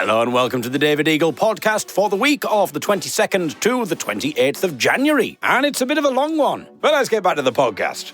Hello and welcome to the David Eagle podcast for the week of the 22nd to the 28th of January. And it's a bit of a long one, but let's get back to the podcast.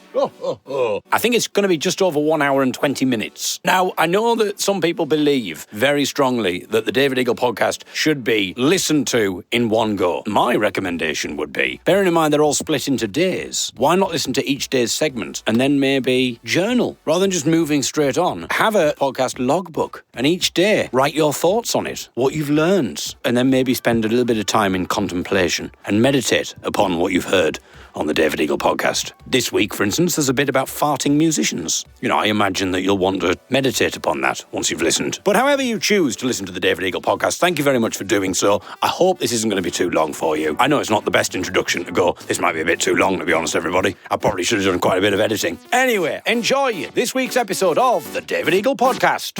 I think it's going to be just over 1 hour and 20 minutes. Now, I know that some people believe very strongly that the David Eagle podcast should be listened to in one go. My recommendation would be, bearing in mind they're all split into days, why not listen to each day's segment and then maybe journal rather than just moving straight on? Have a podcast logbook and each day write your thoughts on it, what you've learned, and then maybe spend a little bit of time in contemplation and meditate upon what you've heard on the David Eagle podcast. This week, for instance, there's a bit about farting musicians. You know, I imagine that you'll want to meditate upon that once you've listened. But however you choose to listen to the David Eagle podcast, thank you very much for doing so. I hope this isn't going to be too long for you. I know it's not the best introduction to go, this might be a bit too long, to be honest, everybody. I probably should have done quite a bit of editing. Anyway, enjoy this week's episode of the David Eagle podcast.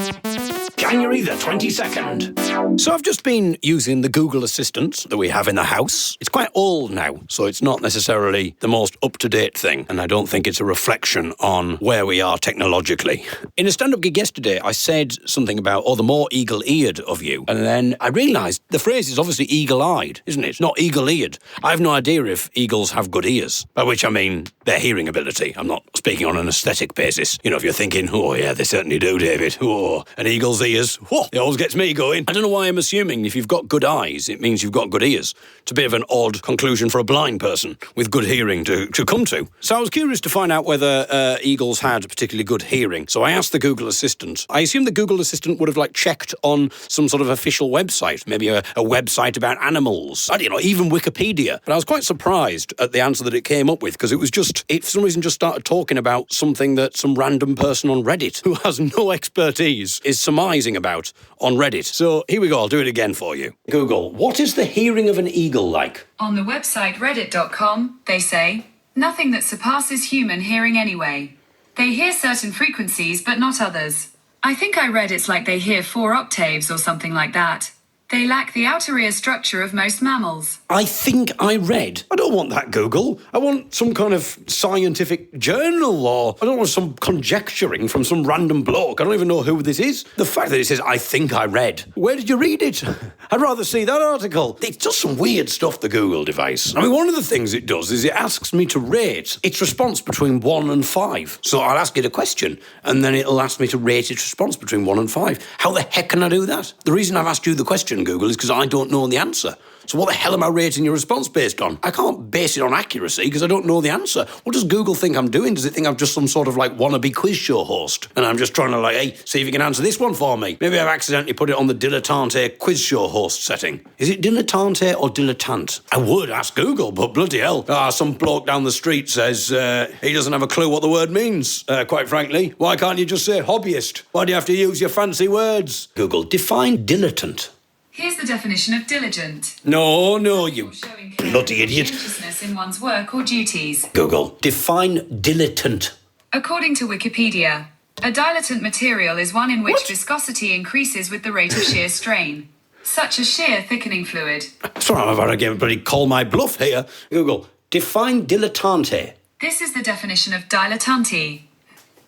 January the 22nd. So I've just been using the Google Assistant that we have in the house. It's quite old now, so it's not necessarily the most up-to-date thing, and I don't think it's a reflection on where we are technologically. In a stand-up gig yesterday, I said something about, the more eagle-eared of you, and then I realised the phrase is obviously eagle-eyed, isn't it? Not eagle-eared. I have no idea if eagles have good ears, by which I mean their hearing ability. I'm not speaking on an aesthetic basis. You know, if you're thinking, oh yeah, they certainly do, David. Oh, an eagle's ears. Whoa, it always gets me going. I don't know why I'm assuming if you've got good eyes, it means you've got good ears. It's a bit of an odd conclusion for a blind person with good hearing to come to. So I was curious to find out whether eagles had particularly good hearing. So I asked the Google Assistant. I assume the Google Assistant would have checked on some sort of official website, maybe a website about animals. I don't know, even Wikipedia. But I was quite surprised at the answer that it came up with, because it was it for some reason just started talking about something that some random person on Reddit who has no expertise is surmising about on Reddit. So here we go, I'll do it again for you. Google, what is the hearing of an eagle like? On the website reddit.com, they say, nothing that surpasses human hearing anyway. They hear certain frequencies but not others. I think I read it's like they hear 4 octaves or something like that. They lack the outer ear structure of most mammals. I think I read. I don't want that, Google. I want some kind of scientific journal, or I don't want some conjecturing from some random bloke. I don't even know who this is. The fact that it says, I think I read. Where did you read it? I'd rather see that article. It does some weird stuff, the Google device. I mean, one of the things it does is it asks me to rate its response between 1 and 5. So I'll ask it a question, and then it'll ask me to rate its response between 1 and 5. How the heck can I do that? The reason I've asked you the question, Google, is because I don't know the answer. So what the hell am I rating your response based on? I can't base it on accuracy because I don't know the answer. What does Google think I'm doing? Does it think I'm just some sort of wannabe quiz show host? And I'm just trying to hey, see if you can answer this one for me. Maybe I've accidentally put it on the dilettante quiz show host setting. Is it dilettante or dilettante? I would ask Google, but bloody hell. Some bloke down the street says he doesn't have a clue what the word means, quite frankly. Why can't you just say hobbyist? Why do you have to use your fancy words? Google, define dilettante. Here's the definition of diligent. No, you bloody idiot. Consciousness in one's work or duties. Google, define dilettante. According to Wikipedia, a dilatant material is one in which viscosity increases with the rate of shear strain, such as shear thickening fluid. Sorry, I'm about to get everybody call my bluff here. Google, define dilettante. This is the definition of dilettante.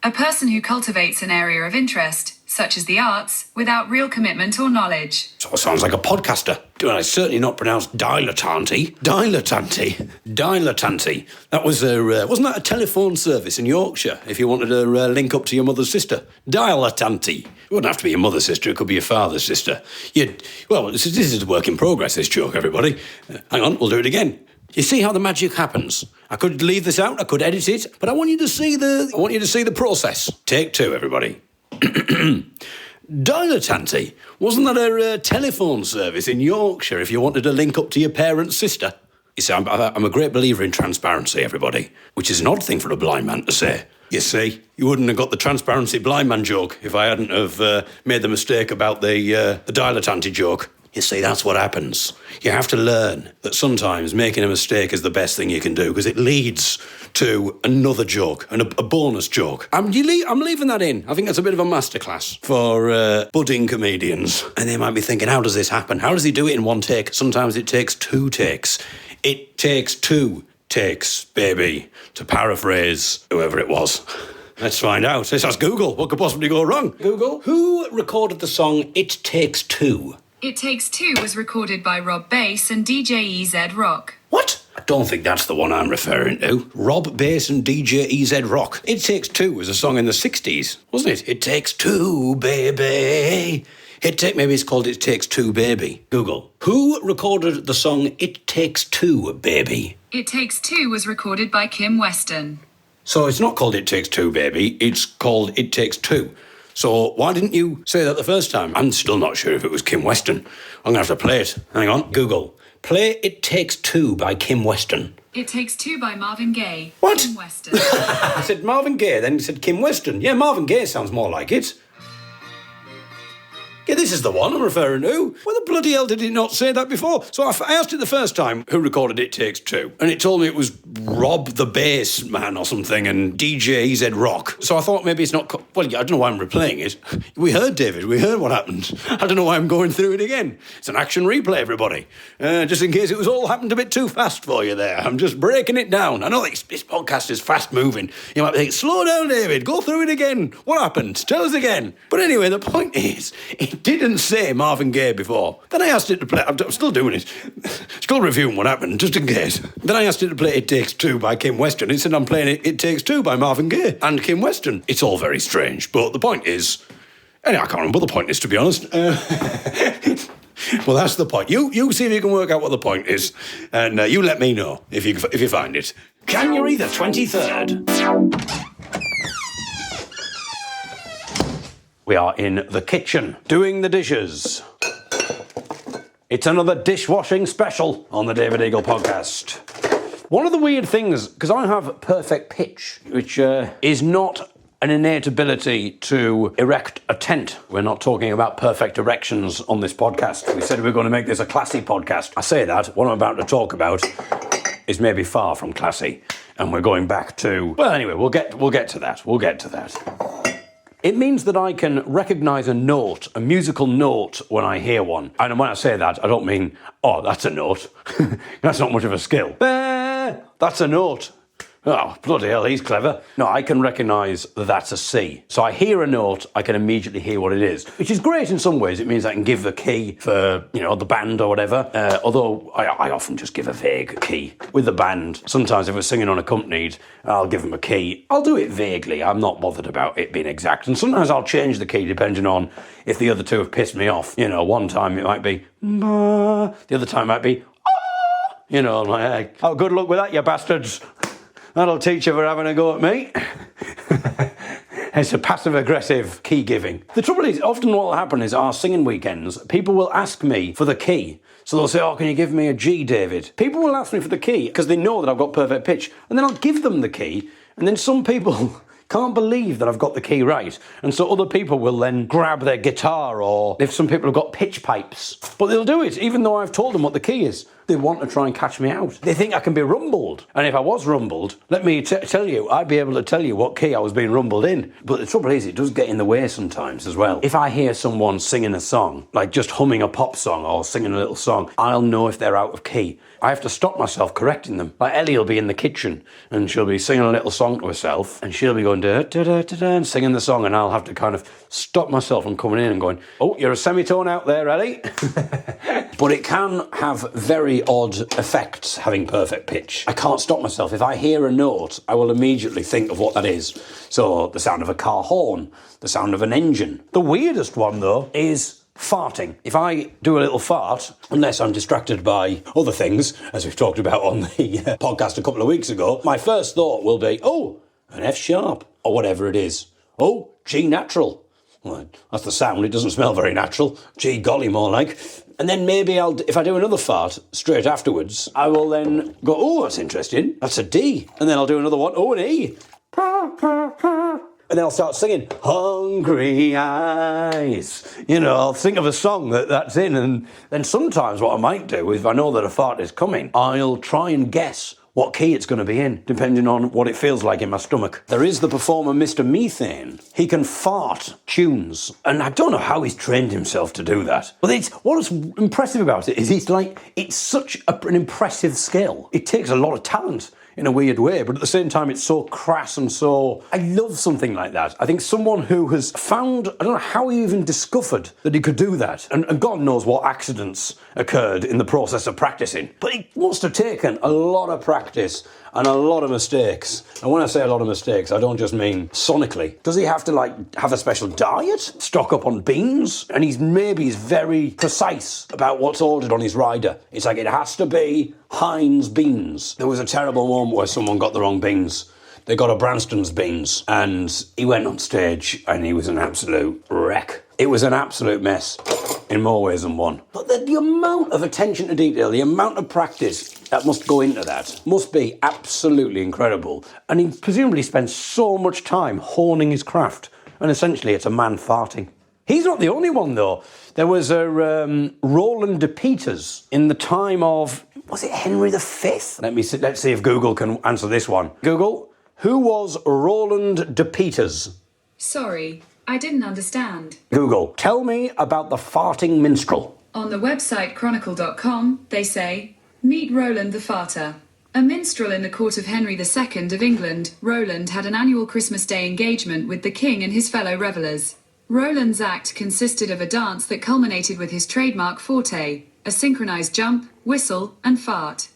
A person who cultivates an area of interest, such as the arts, without real commitment or knowledge. So it sounds like a podcaster. Well, it's certainly not pronounced dilettante. Dilettante. That was wasn't that a telephone service in Yorkshire if you wanted to link up to your mother's sister? Dilettante. It wouldn't have to be your mother's sister, it could be your father's sister. This is a work in progress, this joke, everybody. Hang on, we'll do it again. You see how the magic happens? I could leave this out, I could edit it, but I want you to see the process. Take 2, everybody. Dilettante. Wasn't that a telephone service in Yorkshire if you wanted to link up to your parents' sister? You see, I'm a great believer in transparency, everybody, which is an odd thing for a blind man to say. You see, you wouldn't have got the transparency blind man joke if I hadn't have made the mistake about the dilettante joke. You see, that's what happens. You have to learn that sometimes making a mistake is the best thing you can do because it leads to another joke, and a bonus joke. I'm leaving that in. I think that's a bit of a masterclass for budding comedians. And they might be thinking, how does this happen? How does he do it in 1 take? Sometimes it takes 2 takes. It takes 2 takes, baby, to paraphrase whoever it was. Let's find out. Let's ask Google. What could possibly go wrong? Google, who recorded the song It Takes Two? It Takes Two was recorded by Rob Bass and DJ EZ Rock. What? I don't think that's the one I'm referring to. Rob Bass and DJ EZ Rock. It Takes Two was a song in the 60s, wasn't it? It takes two, baby. Maybe it's called It Takes Two, Baby. Google. Who recorded the song It Takes Two, Baby? It Takes Two was recorded by Kim Weston. So it's not called It Takes Two, Baby. It's called It Takes Two. So why didn't you say that the first time? I'm still not sure if it was Kim Weston. I'm going to have to play it. Hang on. Google. Play It Takes Two by Kim Weston. It Takes Two by Marvin Gaye. What? Kim Weston. I said Marvin Gaye, then you said Kim Weston. Yeah, Marvin Gaye sounds more like it. Yeah, this is the one I'm referring to. Why the bloody hell did it not say that before? So I asked it the first time, who recorded It Takes Two? And it told me it was Rob the Bass Man or something and DJ EZ Rock. So I thought maybe it's not... Well, I don't know why I'm replaying it. We heard, David. We heard what happened. I don't know why I'm going through it again. It's an action replay, everybody. Just in case it was all happened a bit too fast for you there. I'm just breaking it down. I know this podcast is fast-moving. You might think, slow down, David. Go through it again. What happened? Tell us again. But anyway, the point is... It didn't say Marvin Gaye before. Then I asked it to play... I'm still doing it. Still reviewing what happened, just in case. Then I asked it to play It Takes Two by Kim Weston. It said I'm playing It Takes Two by Marvin Gaye and Kim Weston. It's all very strange, but the point is... Anyway, I can't remember what the point is, to be honest. Well, that's the point. You see if you can work out what the point is, and you let me know if you find it. January the 23rd. We are in the kitchen, doing the dishes. It's another dishwashing special on the David Eagle podcast. One of the weird things, because I have perfect pitch, which is not an innate ability to erect a tent. We're not talking about perfect erections on this podcast. We said we were going to make this a classy podcast. I say that, what I'm about to talk about is maybe far from classy. And we're going back to... Well, anyway, we'll get to that. We'll get to that. It means that I can recognise a note, a musical note, when I hear one. And when I say that, I don't mean, oh, that's a note. That's not much of a skill. That's a note. Oh, bloody hell, he's clever. No, I can recognise that that's a C. So I hear a note, I can immediately hear what it is, which is great in some ways. It means I can give the key for, the band or whatever. Although I often just give a vague key. With the band, sometimes if we're singing unaccompanied, I'll give them a key. I'll do it vaguely. I'm not bothered about it being exact. And sometimes I'll change the key depending on if the other two have pissed me off. One time it might be, the other time it might be, I'm like, hey, oh, good luck with that, you bastards. That'll teach you for having a go at me. It's a passive-aggressive key giving. The trouble is, often what will happen is our singing weekends, people will ask me for the key. So they'll say, oh, can you give me a G, David? People will ask me for the key because they know that I've got perfect pitch. And then I'll give them the key. And then some people can't believe that I've got the key right. And so other people will then grab their guitar, or if some people have got pitch pipes. But they'll do it, even though I've told them what the key is. They want to try and catch me out. They think I can be rumbled. And if I was rumbled, let me tell you, I'd be able to tell you what key I was being rumbled in. But the trouble is, it does get in the way sometimes as well. If I hear someone singing a song, like just humming a pop song or singing a little song, I'll know if they're out of key. I have to stop myself correcting them. Like Ellie will be in the kitchen and she'll be singing a little song to herself and she'll be going da da da da da and singing the song, and I'll have to kind of stop myself from coming in and going, oh, you're a semitone out there, Ellie. But it can have very odd effects having perfect pitch. I can't stop myself. If I hear a note, I will immediately think of what that is. So the sound of a car horn, the sound of an engine. The weirdest one, though, is farting. If I do a little fart, unless I'm distracted by other things, as we've talked about on the podcast a couple of weeks ago, my first thought will be, oh, an F sharp, or whatever it is. Oh, G natural. Well, that's the sound. It doesn't smell very natural. Gee golly, more like. And then maybe if I do another fart straight afterwards, I will then go, oh, that's interesting. That's a D. And then I'll do another one. Oh, an E. And then I'll start singing, Hungry Eyes. I'll think of a song that's in. And then sometimes what I might do, if I know that a fart is coming, I'll try and guess what key it's going to be in, depending on what it feels like in my stomach. There is the performer Mr. Methane. He can fart tunes, and I don't know how he's trained himself to do that. But what's impressive about it is it's such an impressive skill. It takes a lot of talent. in a weird way, but at the same time, it's so crass and so... I love something like that. I think someone who has found... I don't know how he even discovered that he could do that. And God knows what accidents occurred in the process of practicing. But it must have taken a lot of practice and a lot of mistakes. And when I say a lot of mistakes, I don't just mean sonically. Does he have to, have a special diet? Stock up on beans? And he's very precise about what's ordered on his rider. It's like, it has to be Heinz beans. There was a terrible moment where someone got the wrong beans. They got a Branston's beans. And he went on stage and he was an absolute wreck. It was an absolute mess in more ways than one. But the amount of attention to detail, the amount of practice that must go into that must be absolutely incredible. And he presumably spends so much time honing his craft. And essentially it's a man farting. He's not the only one, though. There was a Roland de Peters in the time of... Was it Henry V? Let's see if Google can answer this one. Google, who was Roland de Peters? Sorry, I didn't understand. Google, tell me about the farting minstrel. On the website chronicle.com, they say, meet Roland the Farter. A minstrel in the court of Henry II of England, Roland had an annual Christmas Day engagement with the king and his fellow revellers. Roland's act consisted of a dance that culminated with his trademark forte, a synchronized jump, whistle, and fart.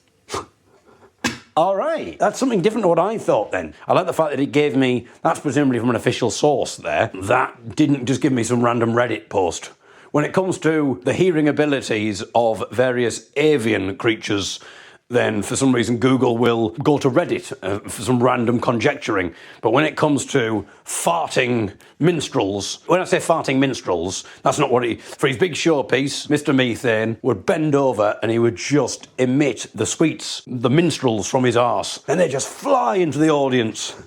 All right, that's something different to what I thought then. I like the fact that it gave me, that's presumably from an official source there, that didn't just give me some random Reddit post. When it comes to the hearing abilities of various avian creatures, then for some reason Google will go to Reddit for some random conjecturing. But when it comes to farting minstrels, when I say farting minstrels, that's not what he... For his big showpiece, Mr. Methane would bend over and he would just emit the sweets, the minstrels from his arse. And they just fly into the audience.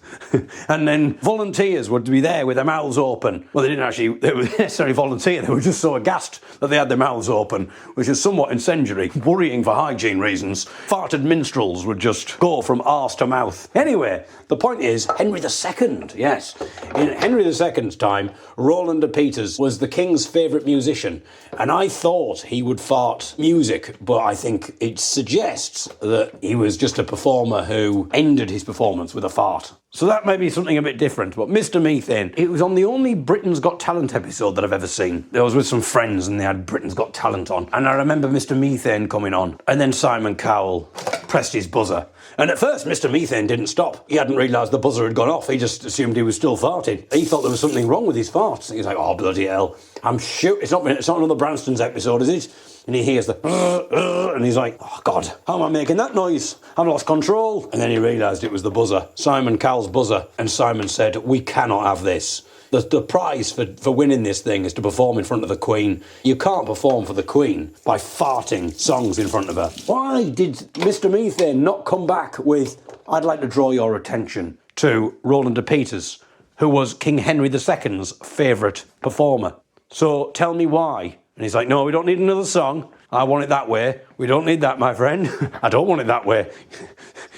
And then volunteers would be there with their mouths open. Well, they weren't necessarily volunteer, they were just so aghast that they had their mouths open, which is somewhat incendiary, worrying for hygiene reasons. Farted minstrels would just go from arse to mouth. Anyway, the point is, Henry II, yes. In Henry II's time, Roland de Peters was the king's favourite musician, and I thought he would fart music, but I think it suggests that he was just a performer who ended his performance with a fart. So that may be something a bit different, but Mr. Methane, it was on the only Britain's Got Talent episode that I've ever seen. I was with some friends and they had Britain's Got Talent on, and I remember Mr. Methane coming on, and then Simon Cowell pressed his buzzer. And at first, Mr. Methane didn't stop. He hadn't realised the buzzer had gone off. He just assumed he was still farting. He thought there was something wrong with his farts. He was like, oh, bloody hell. I'm sure it's not another Branston's episode, is it? And he hears the and he's like, oh, God, how am I making that noise? I've lost control. And then he realised it was the buzzer, Simon Cowell's buzzer. And Simon said, we cannot have this. The prize for winning this thing is to perform in front of the Queen. You can't perform for the Queen by farting songs in front of her. Why did Mr. Methane not come back with, I'd like to draw your attention to Roland de Peters, who was King Henry II's favourite performer? So tell me why. And he's like, no, we don't need another song. I want it that way. We don't need that, my friend. I don't want it that way.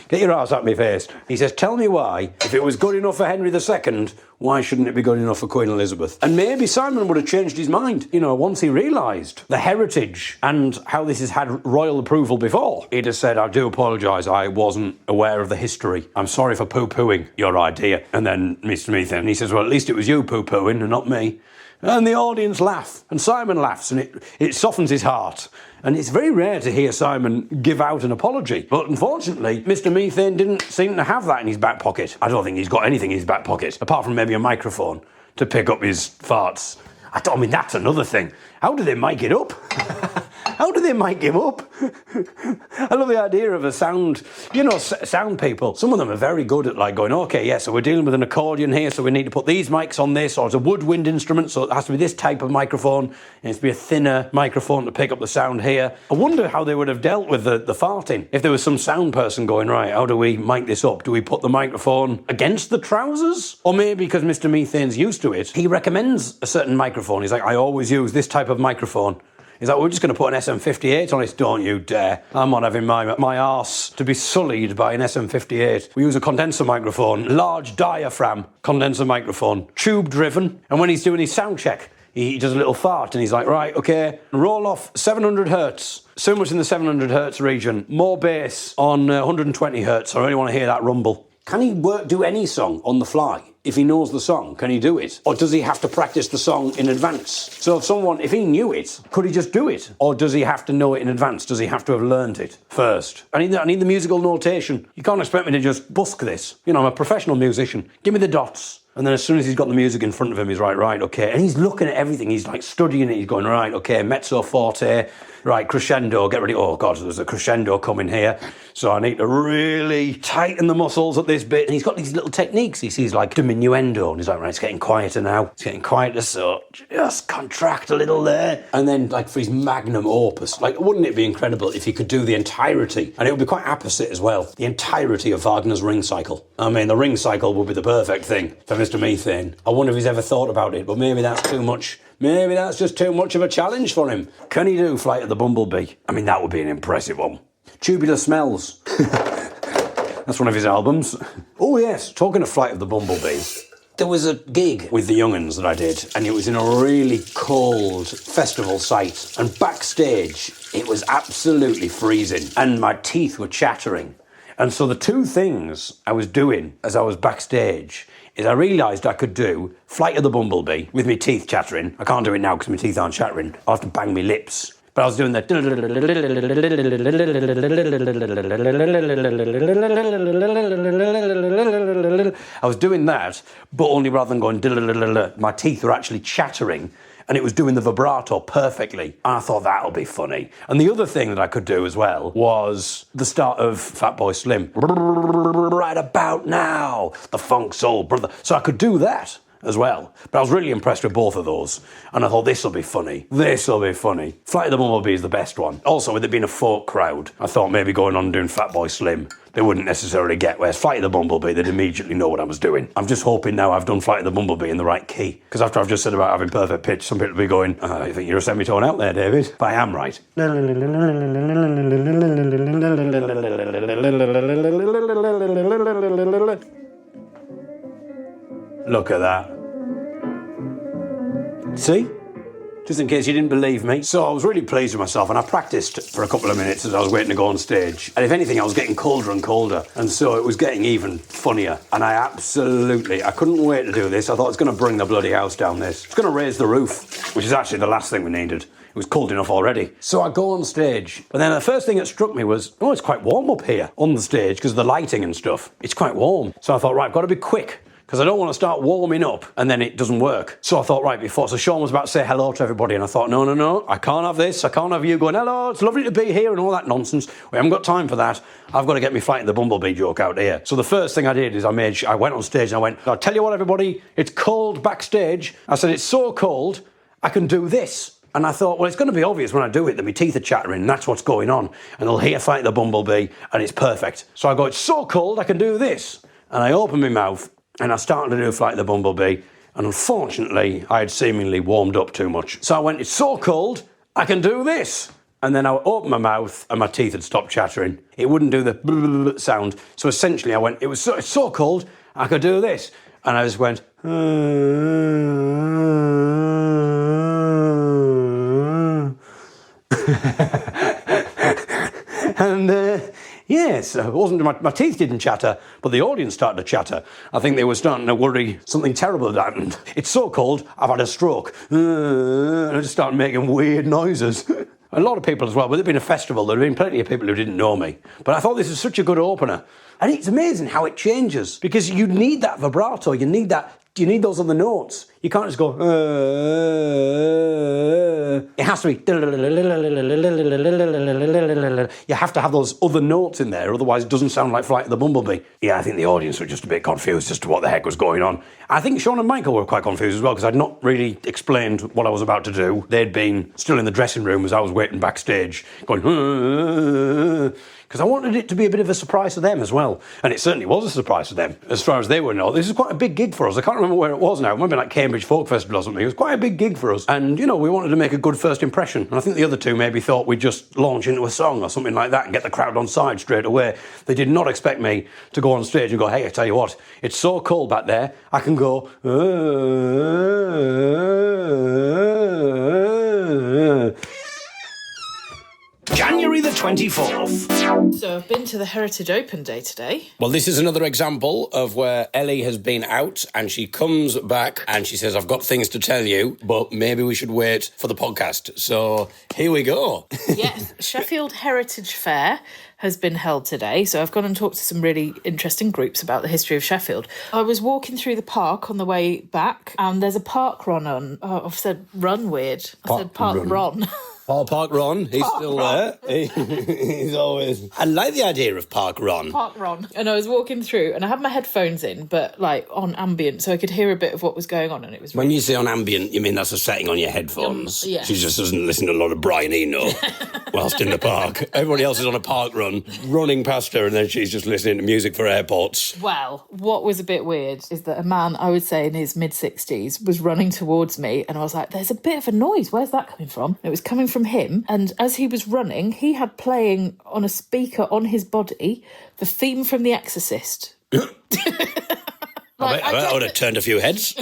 Get your ass out of my face. He says, tell me why, if it was good enough for Henry II, why shouldn't it be good enough for Queen Elizabeth? And maybe Simon would have changed his mind, once he realised the heritage and how this has had royal approval before. He'd have said, I do apologise, I wasn't aware of the history. I'm sorry for poo-pooing your idea. And then Mr. Methane, he says, well, at least it was you poo-pooing and not me. And the audience laugh, and Simon laughs, and it softens his heart. And it's very rare to hear Simon give out an apology. But unfortunately, Mr. Methane didn't seem to have that in his back pocket. I don't think he's got anything in his back pocket, apart from maybe a microphone to pick up his farts. I mean, that's another thing. How do they mic it up? How do they mic him up? I love the idea of a sound, sound people. Some of them are very good at going, okay, yeah, so we're dealing with an accordion here, so we need to put these mics on this, or it's a woodwind instrument, so it has to be this type of microphone. It has to be a thinner microphone to pick up the sound here. I wonder how they would have dealt with the farting. If there was some sound person going, right, how do we mic this up? Do we put the microphone against the trousers? Or maybe because Mr. Methane's used to it, he recommends a certain microphone. He's like, I always use this type of microphone. He's like, we're just going to put an SM58 on it, don't you dare. I'm not having my arse to be sullied by an SM58. We use a condenser microphone, large diaphragm condenser microphone, tube driven. And when he's doing his sound check, he does a little fart and he's like, right, okay, roll off 700 hertz. So much in the 700 hertz region. More bass on 120 hertz. I really want to hear that rumble. Can he do any song on the fly? If he knows the song, can he do it? Or does he have to practice the song in advance? So if he knew it, could he just do it? Or does he have to know it in advance? Does he have to have learned it first? I need the musical notation. You can't expect me to just busk this. You know, I'm a professional musician. Give me the dots. And then as soon as he's got the music in front of him, he's right, okay. And he's looking at everything. He's like studying it. He's going, right, okay, mezzo forte, right, crescendo, get ready. Oh, God, there's a crescendo coming here. So I need to really tighten the muscles at this bit. And he's got these little techniques. He sees like diminuendo. And he's like, right, it's getting quieter now. It's getting quieter, so just contract a little there. And then like for his magnum opus, like wouldn't it be incredible if he could do the entirety? And it would be quite apposite as well. The entirety of Wagner's Ring Cycle. I mean, the Ring Cycle would be the perfect thing for Mr. Methane. I wonder if he's ever thought about it, but maybe that's too much. Maybe that's just too much of a challenge for him. Can he do Flight of the Bumblebee? I mean, that would be an impressive one. Tubular Smells. That's one of his albums. Oh, yes. Talking of Flight of the Bumblebee, there was a gig with the young'uns that I did, and it was in a really cold festival site. And backstage, it was absolutely freezing, and my teeth were chattering. And so the two things I was doing as I was backstage is I realised I could do Flight of the Bumblebee with my teeth chattering. I can't do it now because my teeth aren't chattering. I'll have to bang my lips. But I was doing that. I was doing that, but only rather than going, my teeth were actually chattering. And it was doing the vibrato perfectly. And I thought, that'll be funny. And the other thing that I could do as well was the start of Fatboy Slim. Right about now, the funk soul brother. So I could do that as well. But I was really impressed with both of those. And I thought, this'll be funny. This'll be funny. Flight of the Bumblebee is the best one. Also, with it being a folk crowd, I thought maybe going on and doing Fatboy Slim, they wouldn't necessarily get. Whereas Flight of the Bumblebee, they'd immediately know what I was doing. I'm just hoping now I've done Flight of the Bumblebee in the right key. Because after I've just said about having perfect pitch, some people will be going, I think you're a semitone out there, David. But I am right. Look at that. See? Just in case you didn't believe me. So I was really pleased with myself, and I practiced for a couple of minutes as I was waiting to go on stage. And if anything, I was getting colder and colder. And so it was getting even funnier. And I couldn't wait to do this. I thought it's going to bring the bloody house down this. It's going to raise the roof, which is actually the last thing we needed. It was cold enough already. So I go on stage. But then the first thing that struck me was, it's quite warm up here on the stage because of the lighting and stuff. It's quite warm. So I thought, right, I've got to be quick, because I don't want to start warming up and then it doesn't work. So I thought, so Sean was about to say hello to everybody, and I thought, no, I can't have this. I can't have you going, hello, it's lovely to be here and all that nonsense. We haven't got time for that. I've got to get me Flight of the Bumblebee joke out here. So the first thing I did is I went on stage and I went, I'll tell you what, everybody, it's cold backstage. I said, it's so cold, I can do this. And I thought, well, it's going to be obvious when I do it that my teeth are chattering, and that's what's going on. And they'll hear Flight of the Bumblebee, and it's perfect. So I go, it's so cold, I can do this. And I open my mouth, and I started to do Flight of the Bumblebee, and unfortunately, I had seemingly warmed up too much. So I went, it's so cold, I can do this. And then I opened my mouth, and my teeth had stopped chattering. It wouldn't do the sound. So essentially, I went, it's so cold, I could do this. And I just went, and yes, it wasn't my teeth didn't chatter, but the audience started to chatter. I think they were starting to worry something terrible had happened. It's so cold, I've had a stroke. And I just started making weird noises. A lot of people as well. With it being a festival, there have been plenty of people who didn't know me. But I thought this was such a good opener. And it's amazing how it changes, because you need that vibrato, you need those other notes. You can't just go, It has to be, you have to have those other notes in there, otherwise it doesn't sound like Flight of the Bumblebee. Yeah, I think the audience were just a bit confused as to what the heck was going on. I think Sean and Michael were quite confused as well, because I'd not really explained what I was about to do. They'd been still in the dressing room as I was waiting backstage, going, because I wanted it to be a bit of a surprise to them as well. And it certainly was a surprise to them, as far as they were known. This is quite a big gig for us. I can't remember where it was now. It might be like Cambridge Folk Festival or something. It was quite a big gig for us. And, we wanted to make a good first impression. And I think the other two maybe thought we'd just launch into a song or something like that and get the crowd on side straight away. They did not expect me to go on stage and go, hey, I tell you what, it's so cold back there, I can go... January the 24th. So I've been to the Heritage Open Day today. Well, this is another example of where Ellie has been out and she comes back and she says, I've got things to tell you, but maybe we should wait for the podcast. So here we go. Yes, Sheffield Heritage Fair has been held today. So I've gone and talked to some really interesting groups about the history of Sheffield. I was walking through the park on the way back and there's a park run on. Oh, I've said run weird. I said park run. Park Ron, he's still there. He's always... I like the idea of Park Ron. Park Ron. And I was walking through and I had my headphones in, but like on ambient, so I could hear a bit of what was going on, and it was... When you say on ambient, you mean that's a setting on your headphones? Yeah. She just doesn't listen to a lot of Brian Eno whilst in the park. Everybody else is on a park run, running past her, and then she's just listening to music for airports. Well, what was a bit weird is that a man, I would say in his mid-60s, was running towards me, and I was like, there's a bit of a noise. Where's that coming from? And it was coming from him, and as he was running, he had playing on a speaker on his body the theme from The Exorcist. I would have turned a few heads.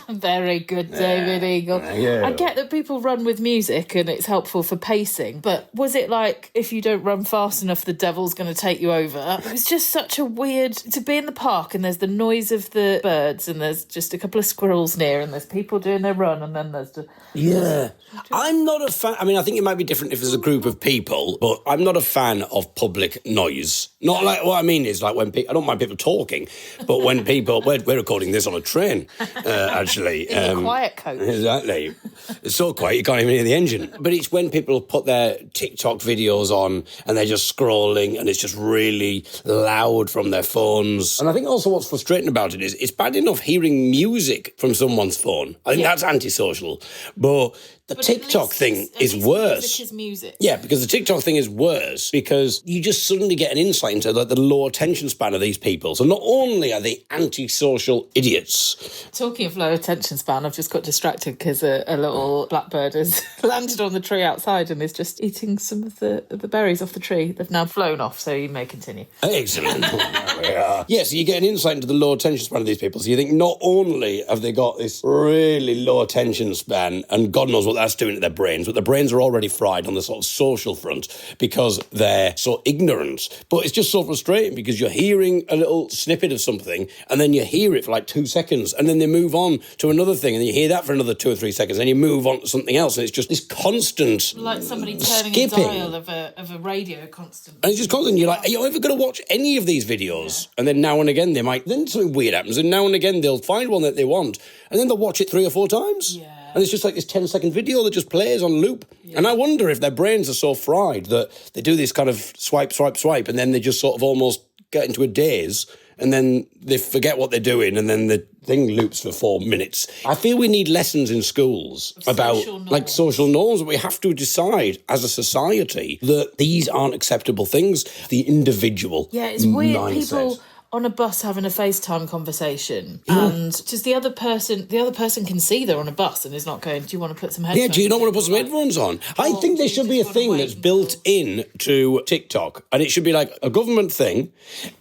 Very good, David Eagle. Yeah. I get that people run with music and it's helpful for pacing, but was it like, if you don't run fast enough, the devil's going to take you over? It was just such a weird... To be in the park and there's the noise of the birds and there's just a couple of squirrels near and there's people doing their run and then there's... Yeah. I'm not a fan... I mean, I think it might be different if there's a group of people, but I'm not a fan of public noise. Not like... What I mean is, like, when people... I don't mind people talking, but when people... We're recording this on a train, actually. In a quiet coach. Exactly. It's so quiet, you can't even hear the engine. But it's when people put their TikTok videos on and they're just scrolling and it's just really loud from their phones. And I think also what's frustrating about it is it's bad enough hearing music from someone's phone. I think that's antisocial. But the TikTok thing is worse. Music is music. Yeah, because the TikTok thing is worse because you just suddenly get an insight into the low attention span of these people. So not only are they antisocial idiots. Talking of low attention span, I've just got distracted because a little blackbird has landed on the tree outside and is just eating some of the berries off the tree. They've now flown off, so you may continue. Excellent. Yeah, so you get an insight into the low attention span of these people. So you think not only have they got this really low attention span, and God knows what that's doing to their brains, but their brains are already fried on the sort of social front because they're so ignorant. But it's just so frustrating because you're hearing a little snippet of something and then you hear it for like 2 seconds and then they move on to another thing and you hear that for another 2 or 3 seconds and then you move on to something else and it's just this constant like somebody turning skipping. a dial of a radio constant. And it's just constant. You're like, are you ever going to watch any of these videos? Yeah. And then now and again they might, then something weird happens and now and again they'll find one that they want and then they'll watch it 3 or 4 times. Yeah. And it's just like this 10-second video that just plays on loop. Yeah. And I wonder if their brains are so fried that they do this kind of swipe, and then they just sort of almost get into a daze, and then they forget what they're doing, and then the thing loops for 4 minutes. I feel we need lessons in schools about like social norms. We have to decide as a society that these aren't acceptable things. The individual it's weird. mindset. People on a bus having a FaceTime conversation and just the other person can see they're on a bus and is not going, do you want to put some headphones on? Yeah, do you not want to put some headphones on? I think there should be a thing that's built in to TikTok and it should be like a government thing,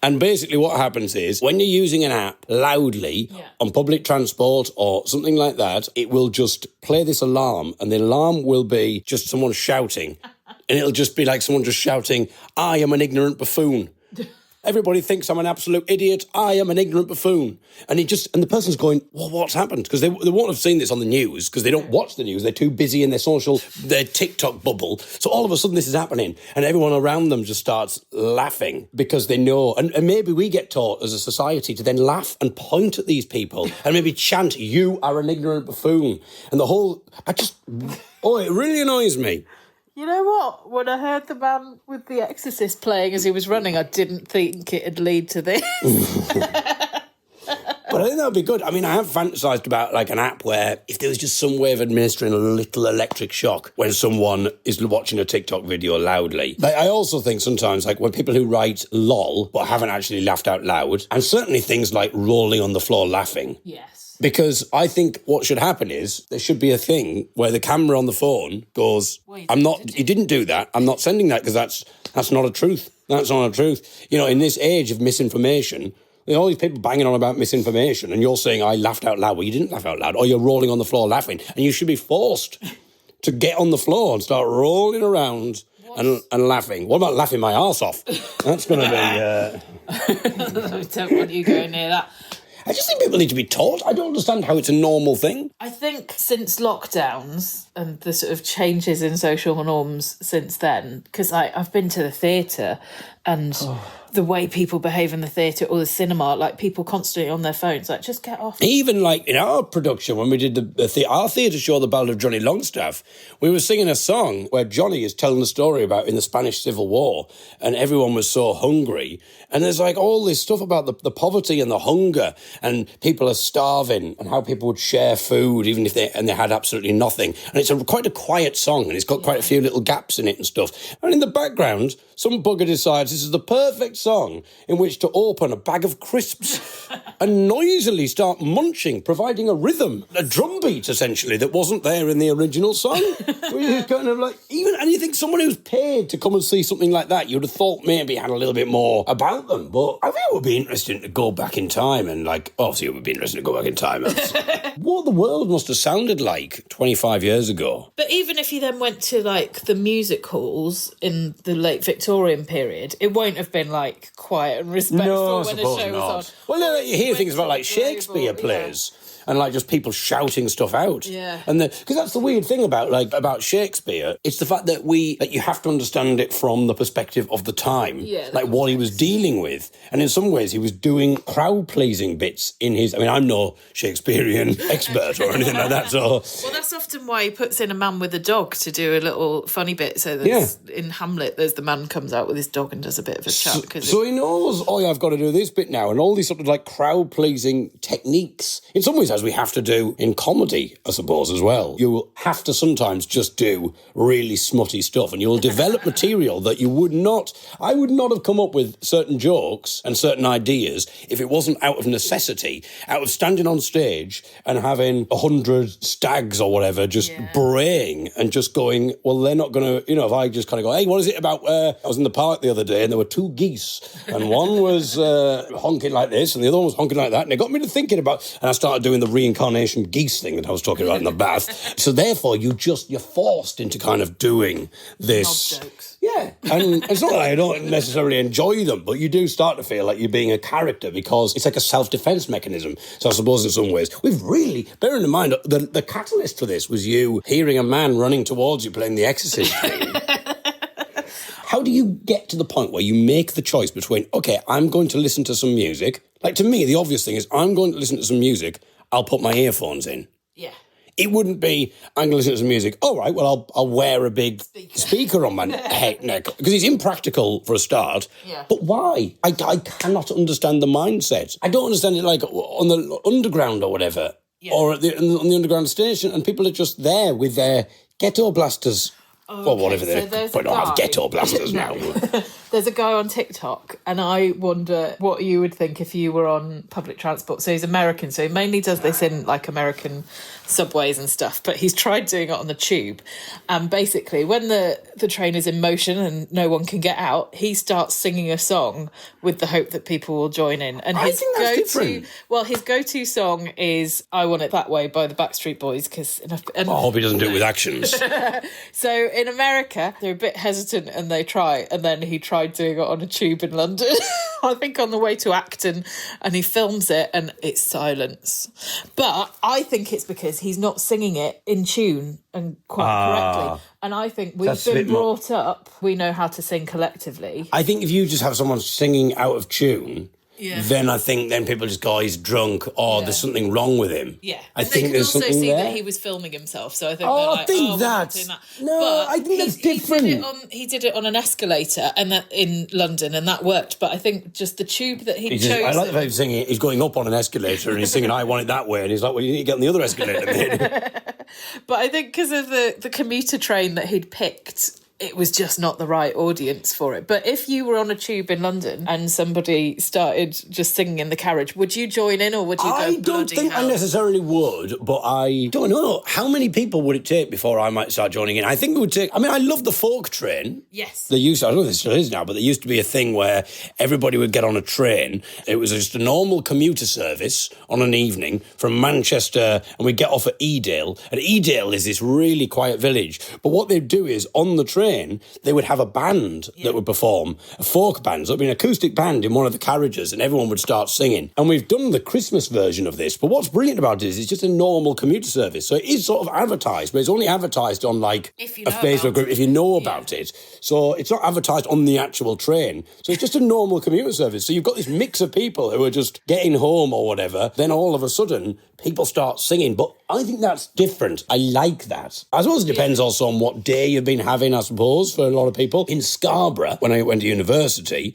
and basically what happens is when you're using an app loudly on public transport or something like that, it will just play this alarm and the alarm will be just someone shouting and it'll just be like someone just shouting, I am an ignorant buffoon. Everybody thinks I'm an absolute idiot. I am an ignorant buffoon. And the person's going, well, what's happened? Because they won't have seen this on the news because they don't watch the news. They're too busy in their TikTok bubble. So all of a sudden this is happening and everyone around them just starts laughing because they know. And maybe we get taught as a society to then laugh and point at these people and maybe chant, you are an ignorant buffoon. And it really annoys me. You know what? When I heard the man with The Exorcist playing as he was running, I didn't think it'd lead to this. But I think that would be good. I mean, I have fantasised about like an app where if there was just some way of administering a little electric shock when someone is watching a TikTok video loudly. Like, I also think sometimes like when people who write lol but haven't actually laughed out loud, and certainly things like rolling on the floor laughing. Yes. Because I think what should happen is there should be a thing where the camera on the phone goes, you didn't do that. I'm not sending that because that's not a truth. That's not a truth. You know, in this age of misinformation, there are all these people banging on about misinformation and you're saying, I laughed out loud. Well, you didn't laugh out loud. Or you're rolling on the floor laughing. And you should be forced to get on the floor and start rolling around and laughing. What about laughing my arse off? That's going to be... I don't want you going near that. I just think people need to be taught. I don't understand how it's a normal thing. I think since lockdowns and the sort of changes in social norms since then, because I've been to the theatre and the way people behave in the theatre or the cinema, like people constantly on their phones, like, just get off. Even like in our production, when we did our theatre show, The Ballad of Johnny Longstaff, we were singing a song where Johnny is telling the story about in the Spanish Civil War and everyone was so hungry. And there's like all this stuff about the poverty and the hunger and people are starving and how people would share food even if they had absolutely nothing. And it's quite a quiet song and it's got quite a few little gaps in it and stuff. And in the background, some bugger decides this is the perfect song in which to open a bag of crisps and noisily start munching, providing a rhythm, a drum beat, essentially, that wasn't there in the original song. Which is kind of like, and you think someone who's paid to come and see something like that, you'd have thought maybe had a little bit more about them. But I think it would be interesting to go back in time and, like, obviously it would be interesting to go back in time. What the world must have sounded like 25 years ago. But even if you then went to, like, the music halls in the late Victorian period, it won't have been, like, quiet and respectful when a show was on. Well, you hear things about, like, Shakespeare plays. And, like, just people shouting stuff out. Yeah. And because that's the weird thing about Shakespeare. It's the fact that you have to understand it from the perspective of the time. Yeah. Like, what he was dealing with. And in some ways, he was doing crowd-pleasing bits in his... I mean, I'm no Shakespearean expert or anything like that, so... Well, that's often why he puts in a man with a dog to do a little funny bit. So there's, in Hamlet, there's the man comes out with his dog and does a bit of a chat. So he knows, I've got to do this bit now. And all these sort of, like, crowd-pleasing techniques. In some ways, as we have to do in comedy, I suppose, as well. You'll have to sometimes just do really smutty stuff and you'll develop material that I would not have come up with certain jokes and certain ideas if it wasn't out of necessity, out of standing on stage and having 100 stags or whatever just braying and just going, well, they're not going to, if I just kind of go, hey, what is it about, I was in the park the other day and there were two geese and one was honking like this and the other one was honking like that and it got me to thinking about, and I started doing the reincarnation geese thing that I was talking about in the bath. So therefore, you're forced into kind of doing this. Knob jokes. Yeah. And it's not that I don't necessarily enjoy them, but you do start to feel like you're being a character because it's like a self-defense mechanism. So I suppose in some ways, bearing in mind, the catalyst for this was you hearing a man running towards you playing the Exorcist thing. How do you get to the point where you make the choice between, okay, I'm going to listen to some music. Like, to me, the obvious thing is I'm going to listen to some music. I'll put my earphones in. Yeah. It wouldn't be, I'm going to listen to some music. All right, well, I'll wear a big speaker on my neck. Because it's impractical for a start. Yeah. But why? I cannot understand the mindset. I don't understand it like on the underground or whatever. Yeah. Or on the underground station. And people are just there with their ghetto blasters. Okay, well, whatever they're... But don't have ghetto blasters now. There's a guy on TikTok, and I wonder what you would think if you were on public transport. So he's American, so he mainly does this in, like, American subways and stuff, but he's tried doing it on the tube. And basically, when the train is in motion and no one can get out, he starts singing a song with the hope that people will join in. And his go-to song is I Want It That Way by the Backstreet Boys. I hope he doesn't do it with actions. So in America, they're a bit hesitant and they try, and then he tried doing it on a tube in London, I think on the way to Acton, and he films it and it's silence. But I think it's because he's not singing it in tune and quite correctly. And I think we've been brought up, we know how to sing collectively. I think if you just have someone singing out of tune... Yeah. Then I think people just go, he's drunk, or there's something wrong with him. Yeah. I think there's something there. They can also see that he was filming himself, so I think that. No, but I think that's different. He did it on an escalator and that in London, and that worked. But I think just the tube that he chose... I like the fact he's singing, he's going up on an escalator and he's singing I Want It That Way, and he's like, well, you need to get on the other escalator. But I think because of the commuter train that he'd picked... it was just not the right audience for it. But if you were on a tube in London and somebody started just singing in the carriage, would you join in or would you go I don't think I necessarily would, but I don't know. How many people would it take before I might start joining in? I think it would take... I mean, I love the folk train. Yes. I don't know if it still is now, but there used to be a thing where everybody would get on a train. It was just a normal commuter service on an evening from Manchester, and we'd get off at Edale. And Edale is this really quiet village. But what they'd do is, on the train, they would have a band that would perform, a folk band. So it'd be an acoustic band in one of the carriages, and everyone would start singing. And we've done the Christmas version of this, but what's brilliant about it is it's just a normal commuter service. So it is sort of advertised, but it's only advertised on like a Facebook group if you know about it. So it's not advertised on the actual train. So it's just a normal commuter service. So you've got this mix of people who are just getting home or whatever. Then all of a sudden, people start singing. But I think that's different. I like that. I suppose it depends also on what day you've been having, I suppose, for a lot of people. In Scarborough, when I went to university,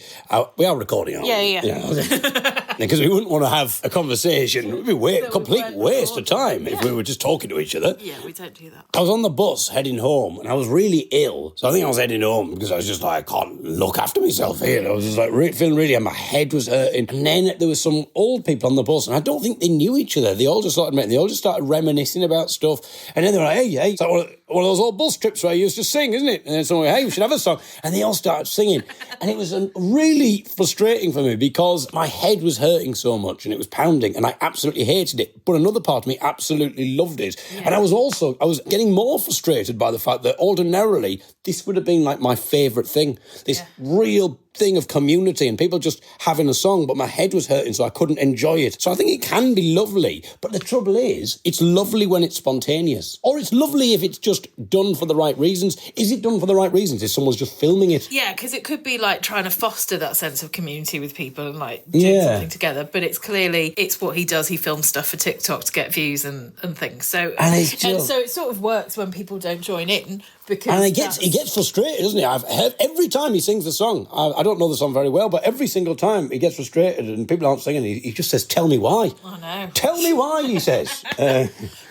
we are recording, aren't we? Yeah. Because we wouldn't want to have a conversation. It would be a complete waste of time if we were just talking to each other. Yeah, we don't do that. I was on the bus heading home and I was really ill. So I think I was heading home because I was just like, I can't look after myself here. I was just like feeling really, and my head was hurting. And then there was some old people on the bus and I don't think they knew each other. They all just started reminiscing about stuff. And then they were like, hey, it's like one of those old bus trips where you used to sing, isn't it? And then someone went, hey, we should have a song. And they all started singing. And it was really frustrating for me because my head was hurting so much and it was pounding and I absolutely hated it. But another part of me absolutely loved it. Yeah. And I was getting more frustrated by the fact that ordinarily this would have been like my favourite thing. This real thing of community and people just having a song, but my head was hurting so I couldn't enjoy it. So I think it can be lovely, but the trouble is it's lovely when it's spontaneous, or it's lovely if it's just done for the right reasons. Is it done for the right reasons if someone's just filming it? Yeah, because it could be like trying to foster that sense of community with people and like doing something together, but it's what he does. He films stuff for TikTok to get views and things. So and so it sort of works when people don't join in. And he gets frustrated, doesn't he? Every time he sings the song, I don't know the song very well, but every single time he gets frustrated and people aren't singing, he just says, tell me why. I know. Tell me why, he says.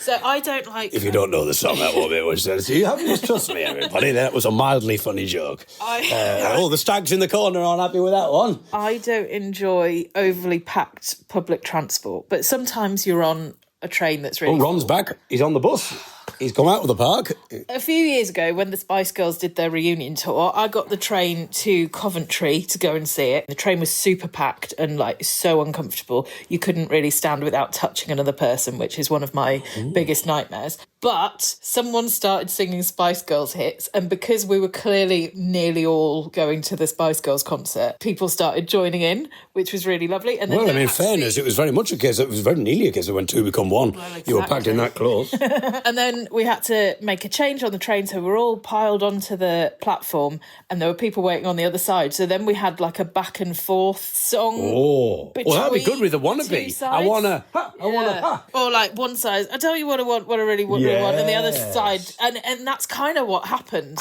So I don't like... If you don't know the song, that won't be what he says. You have to just trust me, everybody. That was a mildly funny joke. The stags in the corner aren't happy with that one. I don't enjoy overly packed public transport, but sometimes you're on a train that's really... Oh, Ron's back. He's on the bus. He's come out of the park. A few years ago, when the Spice Girls did their reunion tour, I got the train to Coventry to go and see it. The train was super packed and like so uncomfortable. You couldn't really stand without touching another person, which is one of my biggest nightmares. But someone started singing Spice Girls hits, and because we were clearly nearly all going to the Spice Girls concert, people started joining in, which was really lovely. And then in fairness, it was very much a case. It was very nearly a case of when two become one. Well, exactly. You were packed in that close. And then we had to make a change on the train, so we're all piled onto the platform and there were people waiting on the other side. So then we had like a back and forth song. Oh, well, that'd be good with the wannabe. I wanna, or like one side, I tell you what I want, what I really want, and the other side, and that's kind of what happened.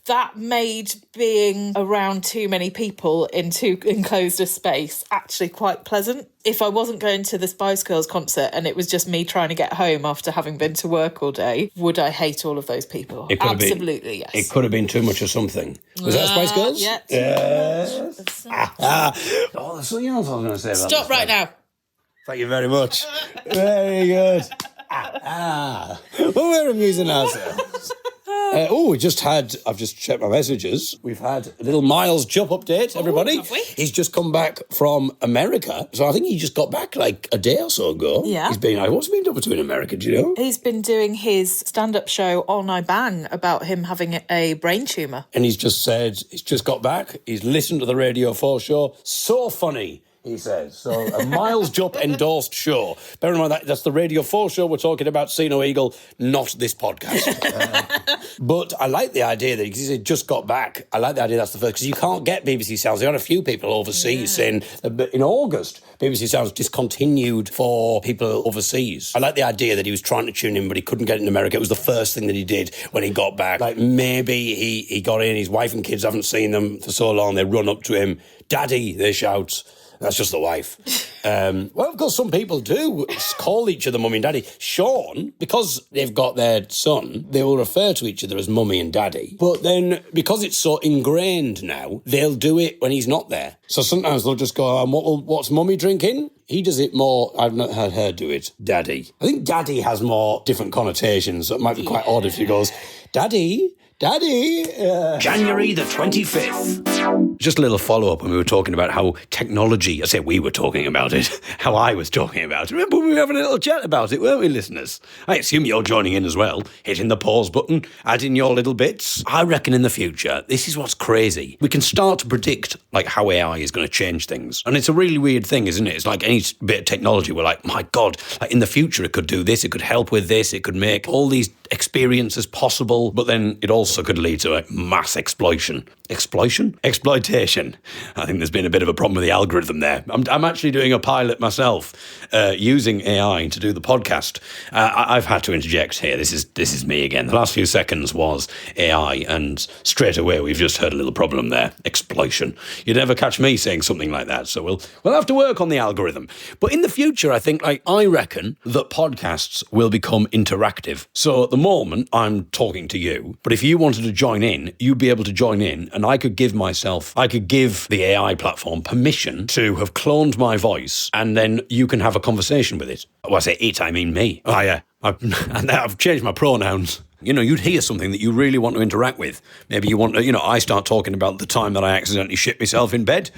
That made being around too many people in too enclosed a space actually quite pleasant. If I wasn't going to the Spice Girls concert and it was just me trying to get home after having been to work all day, would I hate all of those people? Absolutely, yes. It could have been too much of something. Was that Spice Girls? Yeah. Yes. There's something else I was going to say about Stop right now. Thank you very much. Very good. Well, we're amusing ourselves. I've just checked my messages. We've had a little Miles Jupp update, everybody. Have we? He's just come back from America. So I think he just got back like a day or so ago. Yeah. What's he been up to in America, do you know? He's been doing his stand-up show on I Bang about him having a brain tumour. And he's just said he's just got back. He's listened to the Radio 4 show. So funny, he says. So a Miles Jupp endorsed show. Bear in mind that's the Radio 4 show. We're talking about See No Eagle, not this podcast. But I like the idea that he said just got back. I like the idea that's the first, because you can't get BBC Sounds. There are a few people overseas saying in August, BBC Sounds discontinued for people overseas. I like the idea that he was trying to tune in, but he couldn't get it in America. It was the first thing that he did when he got back. Like maybe he got in, his wife and kids haven't seen them for so long. They run up to him, Daddy, they shout. That's just the wife. Well, of course, some people do call each other mummy and daddy. Sean, because they've got their son, they will refer to each other as mummy and daddy. But then, because it's so ingrained now, they'll do it when he's not there. So sometimes they'll just go, what's mummy drinking? He does it more, I've not heard her do it, daddy. I think daddy has more different connotations, so it might be quite odd if she goes, daddy. January the 25th. Just a little follow-up when we were talking about how technology, I say we were talking about it, how I was talking about it. Remember we were having a little chat about it, weren't we, listeners? I assume you're joining in as well, hitting the pause button, adding your little bits. I reckon in the future, this is what's crazy. We can start to predict like how AI is going to change things. And it's a really weird thing, isn't it? It's like any bit of technology, we're like, my God, like in the future it could do this, it could help with this, it could make all these experiences possible, but then it also could lead to a mass exploitation. Exploitation. I think there's been a bit of a problem with the algorithm there. I'm actually doing a pilot myself using AI to do the podcast. I've had to interject here. This is me again. The last few seconds was AI, and straight away we've just heard a little problem there. Exploitation. You'd never catch me saying something like that. So we'll have to work on the algorithm. But in the future, I reckon that podcasts will become interactive. So at the moment, I'm talking to you, but if you wanted to join in, you'd be able to join in, and I could give the AI platform permission to have cloned my voice, and then you can have a conversation with it. Well, I say it, I mean me. Oh yeah, I've changed my pronouns. You know, you'd hear something that you really want to interact with. Maybe you want to, I start talking about the time that I accidentally shit myself in bed.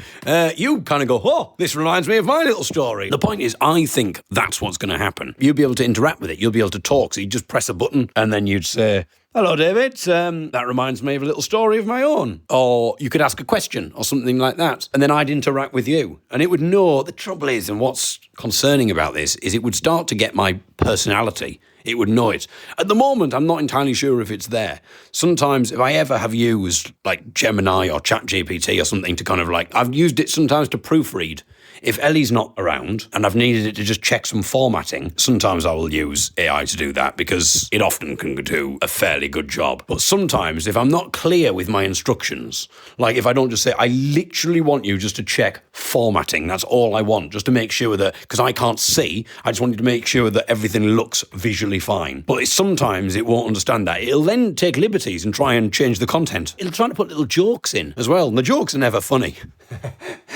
You kind of go, oh, this reminds me of my little story. The point is, I think that's what's going to happen. You'll be able to interact with it. You'll be able to talk. So you just press a button and then you'd say, hello, David. That reminds me of a little story of my own. Or you could ask a question or something like that. And then I'd interact with you. And it would know, the trouble is, and what's concerning about this, is it would start to get my personality. It would know it. At the moment, I'm not entirely sure if it's there. Sometimes, if I ever have used like Gemini or ChatGPT or something to kind of like, I've used it sometimes to proofread. If Ellie's not around and I've needed it to just check some formatting, sometimes I will use AI to do that because it often can do a fairly good job. But sometimes if I'm not clear with my instructions, like if I don't just say, I literally want you just to check formatting, that's all I want, just to make sure that, because I can't see, I just want you to make sure that everything looks visually fine. But sometimes it won't understand that. It'll then take liberties and try and change the content. It'll try to put little jokes in as well, and the jokes are never funny.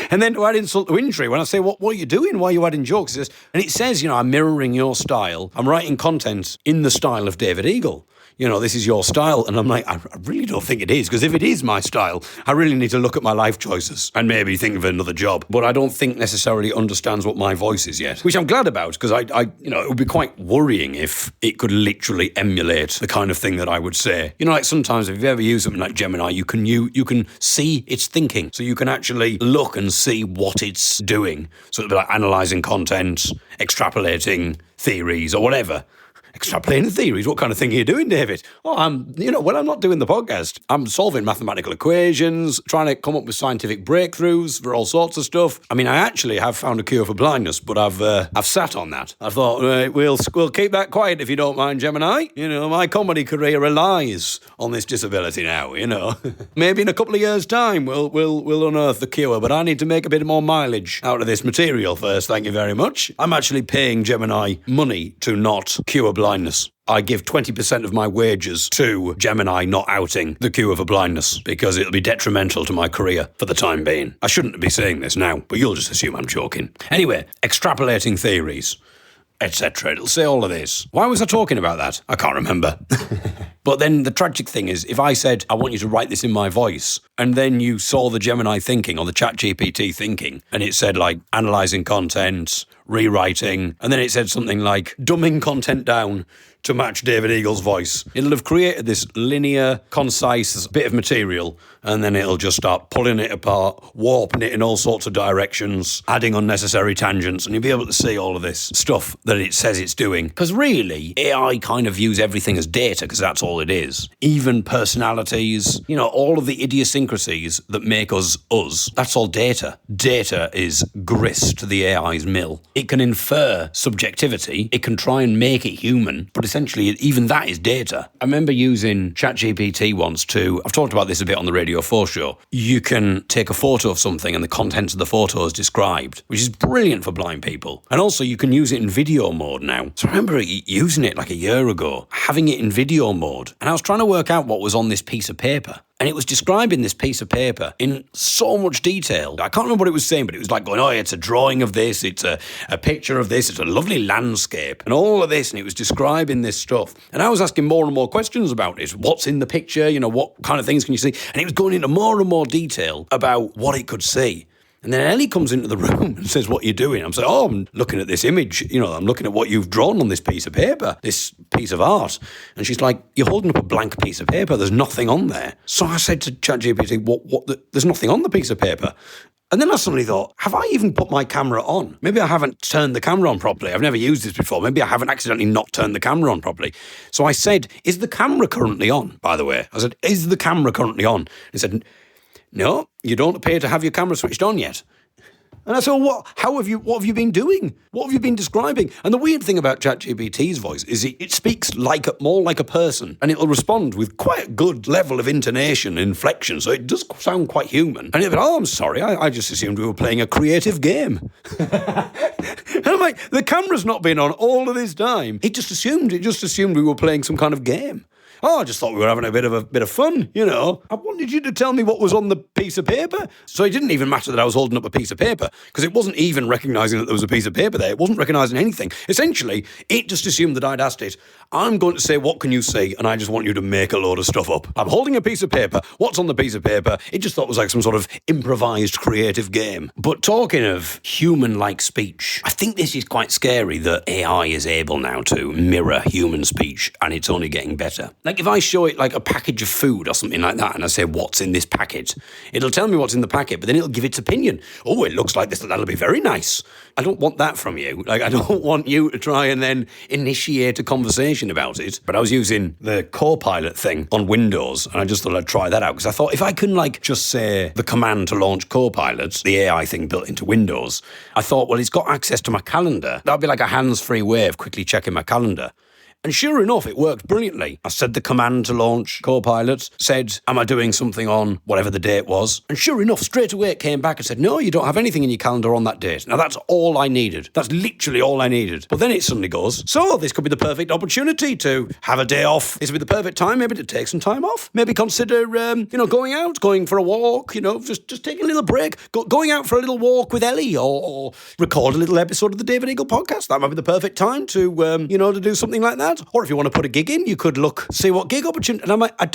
And then to add insult to injury, when I say, what are you doing? Why are you adding jokes? It says, I'm mirroring your style. I'm writing content in the style of David Eagle. This is your style. And I'm like, I really don't think it is, because if it is my style, I really need to look at my life choices and maybe think of another job. But I don't think necessarily understands what my voice is yet, which I'm glad about, because it would be quite worrying if it could literally emulate the kind of thing that I would say. Like sometimes if you ever use something like Gemini, you can see its thinking. So you can actually look and see what it's doing. So it'll be like analysing content, extrapolating theories or whatever. Extrapolating theories? What kind of thing are you doing, David? Well, I'm not doing the podcast, I'm solving mathematical equations, trying to come up with scientific breakthroughs for all sorts of stuff. I mean, I actually have found a cure for blindness, but I've sat on that. I thought, we'll keep that quiet if you don't mind, Gemini. My comedy career relies on this disability now, Maybe in a couple of years' time we'll unearth the cure, but I need to make a bit more mileage out of this material first, thank you very much. I'm actually paying Gemini money to not cure blindness. I give 20% of my wages to Gemini not outing the cure for blindness because it'll be detrimental to my career for the time being. I shouldn't be saying this now, but you'll just assume I'm joking. Anyway, extrapolating theories, etc. It'll say all of this. Why was I talking about that? I can't remember. But then the tragic thing is, if I said, I want you to write this in my voice, and then you saw the Gemini thinking or the ChatGPT thinking, and it said like analysing content, rewriting, and then it said something like dumbing content down to match David Eagle's voice. It'll have created this linear, concise bit of material, and then it'll just start pulling it apart, warping it in all sorts of directions, adding unnecessary tangents, and you'll be able to see all of this stuff that it says it's doing. Because really, AI kind of views everything as data, because that's all it is. Even personalities, all of the idiosyncrasies that make us us, that's all data. Data is grist to the AI's mill. It can infer subjectivity, it can try and make it human, but it's essentially, even that is data. I remember using ChatGPT once I've talked about this a bit on the Radio 4 show. You can take a photo of something and the contents of the photo is described, which is brilliant for blind people. And also you can use it in video mode now. So I remember using it like a year ago, having it in video mode, and I was trying to work out what was on this piece of paper. And it was describing this piece of paper in so much detail. I can't remember what it was saying, but it was like going, oh, it's a drawing of this, it's a picture of this, it's a lovely landscape, and all of this, and it was describing this stuff. And I was asking more and more questions about it. What's in the picture? What kind of things can you see? And it was going into more and more detail about what it could see. And then Ellie comes into the room and says, what are you doing? I'm saying, I'm looking at this image. I'm looking at what you've drawn on this piece of paper, this piece of art. And she's like, you're holding up a blank piece of paper. There's nothing on there. So I said to ChatGPT, there's nothing on the piece of paper. And then I suddenly thought, have I even put my camera on? Maybe I haven't turned the camera on properly. I've never used this before. Maybe I haven't accidentally not turned the camera on properly. So I said, is the camera currently on, by the way? I said, is the camera currently on? He said, no, you don't appear to have your camera switched on yet. And I said, what have you been doing? What have you been describing? And the weird thing about ChatGPT's voice is it speaks more like a person, and it'll respond with quite a good level of intonation and inflection, so it does sound quite human. And it'll be, I'm sorry, I just assumed we were playing a creative game. And I'm like, the camera's not been on all of this time. It just assumed we were playing some kind of game. I just thought we were having a bit of fun, I wanted you to tell me what was on the piece of paper. So it didn't even matter that I was holding up a piece of paper, because it wasn't even recognising that there was a piece of paper there. It wasn't recognising anything. Essentially, it just assumed that I'd asked it, I'm going to say, what can you see? And I just want you to make a load of stuff up. I'm holding a piece of paper. What's on the piece of paper? It just thought it was like some sort of improvised creative game. But talking of human-like speech, I think this is quite scary that AI is able now to mirror human speech, and it's only getting better. Like if I show it like a package of food or something like that and I say, what's in this packet? It'll tell me what's in the packet, but then it'll give its opinion. Oh, it looks like this, that'll be very nice. I don't want that from you. Like, I don't want you to try and then initiate a conversation about it. But I was using the Copilot thing on Windows, and I just thought I'd try that out, because I thought if I can like just say the command to launch Copilot, the AI thing built into Windows, I thought, well, it's got access to my calendar. That'd be like a hands-free way of quickly checking my calendar. And sure enough, it worked brilliantly. I said the command to launch Copilot, said, am I doing something on whatever the date was? And sure enough, straight away it came back and said, no, you don't have anything in your calendar on that date. Now that's all I needed. That's literally all I needed. But then it suddenly goes, so this could be the perfect opportunity to have a day off. This would be the perfect time maybe to take some time off. Maybe consider, going out, going for a walk, just taking a little break, going out for a little walk with Ellie, or record a little episode of the David Eagle podcast. That might be the perfect time to, to do something like that. Or if you want to put a gig in, you could see what gig opportunity. And I'm like, I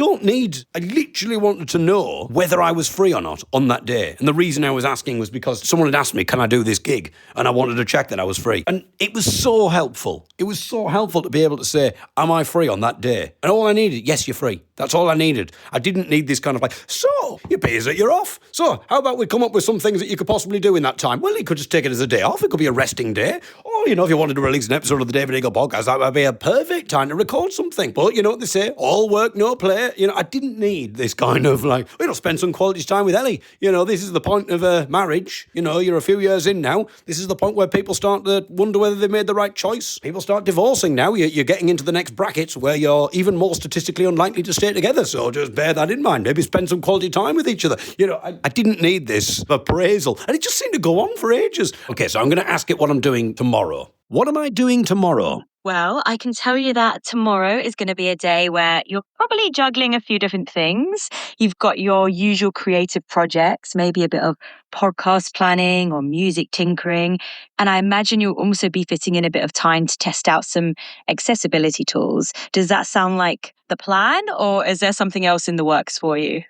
literally wanted to know whether I was free or not on that day. And the reason I was asking was because someone had asked me, can I do this gig? And I wanted to check that I was free. And it was so helpful. It was so helpful to be able to say, am I free on that day? And all I needed, yes, you're free. That's all I needed. I didn't need this kind of like, so, your pay is that you're off. So, how about we come up with some things that you could possibly do in that time? Well, you could just take it as a day off. It could be a resting day. Or, if you wanted to release an episode of the David Eagle podcast, that would be a perfect time to record something. But you know what they say, all work, no play. I didn't need this kind of like, spend some quality time with Ellie. This is the point of a marriage. You're a few years in now. This is the point where people start to wonder whether they made the right choice. People start divorcing now. You're getting into the next bracket where you're even more statistically unlikely to stay together. So just bear that in mind. Maybe spend some quality time with each other. I didn't need this appraisal. And it just seemed to go on for ages. Okay, so I'm going to ask it what I'm doing tomorrow. What am I doing tomorrow? Well, I can tell you that tomorrow is going to be a day where you're probably juggling a few different things. You've got your usual creative projects, maybe a bit of podcast planning or music tinkering. And I imagine you'll also be fitting in a bit of time to test out some accessibility tools. Does that sound like the plan, or is there something else in the works for you?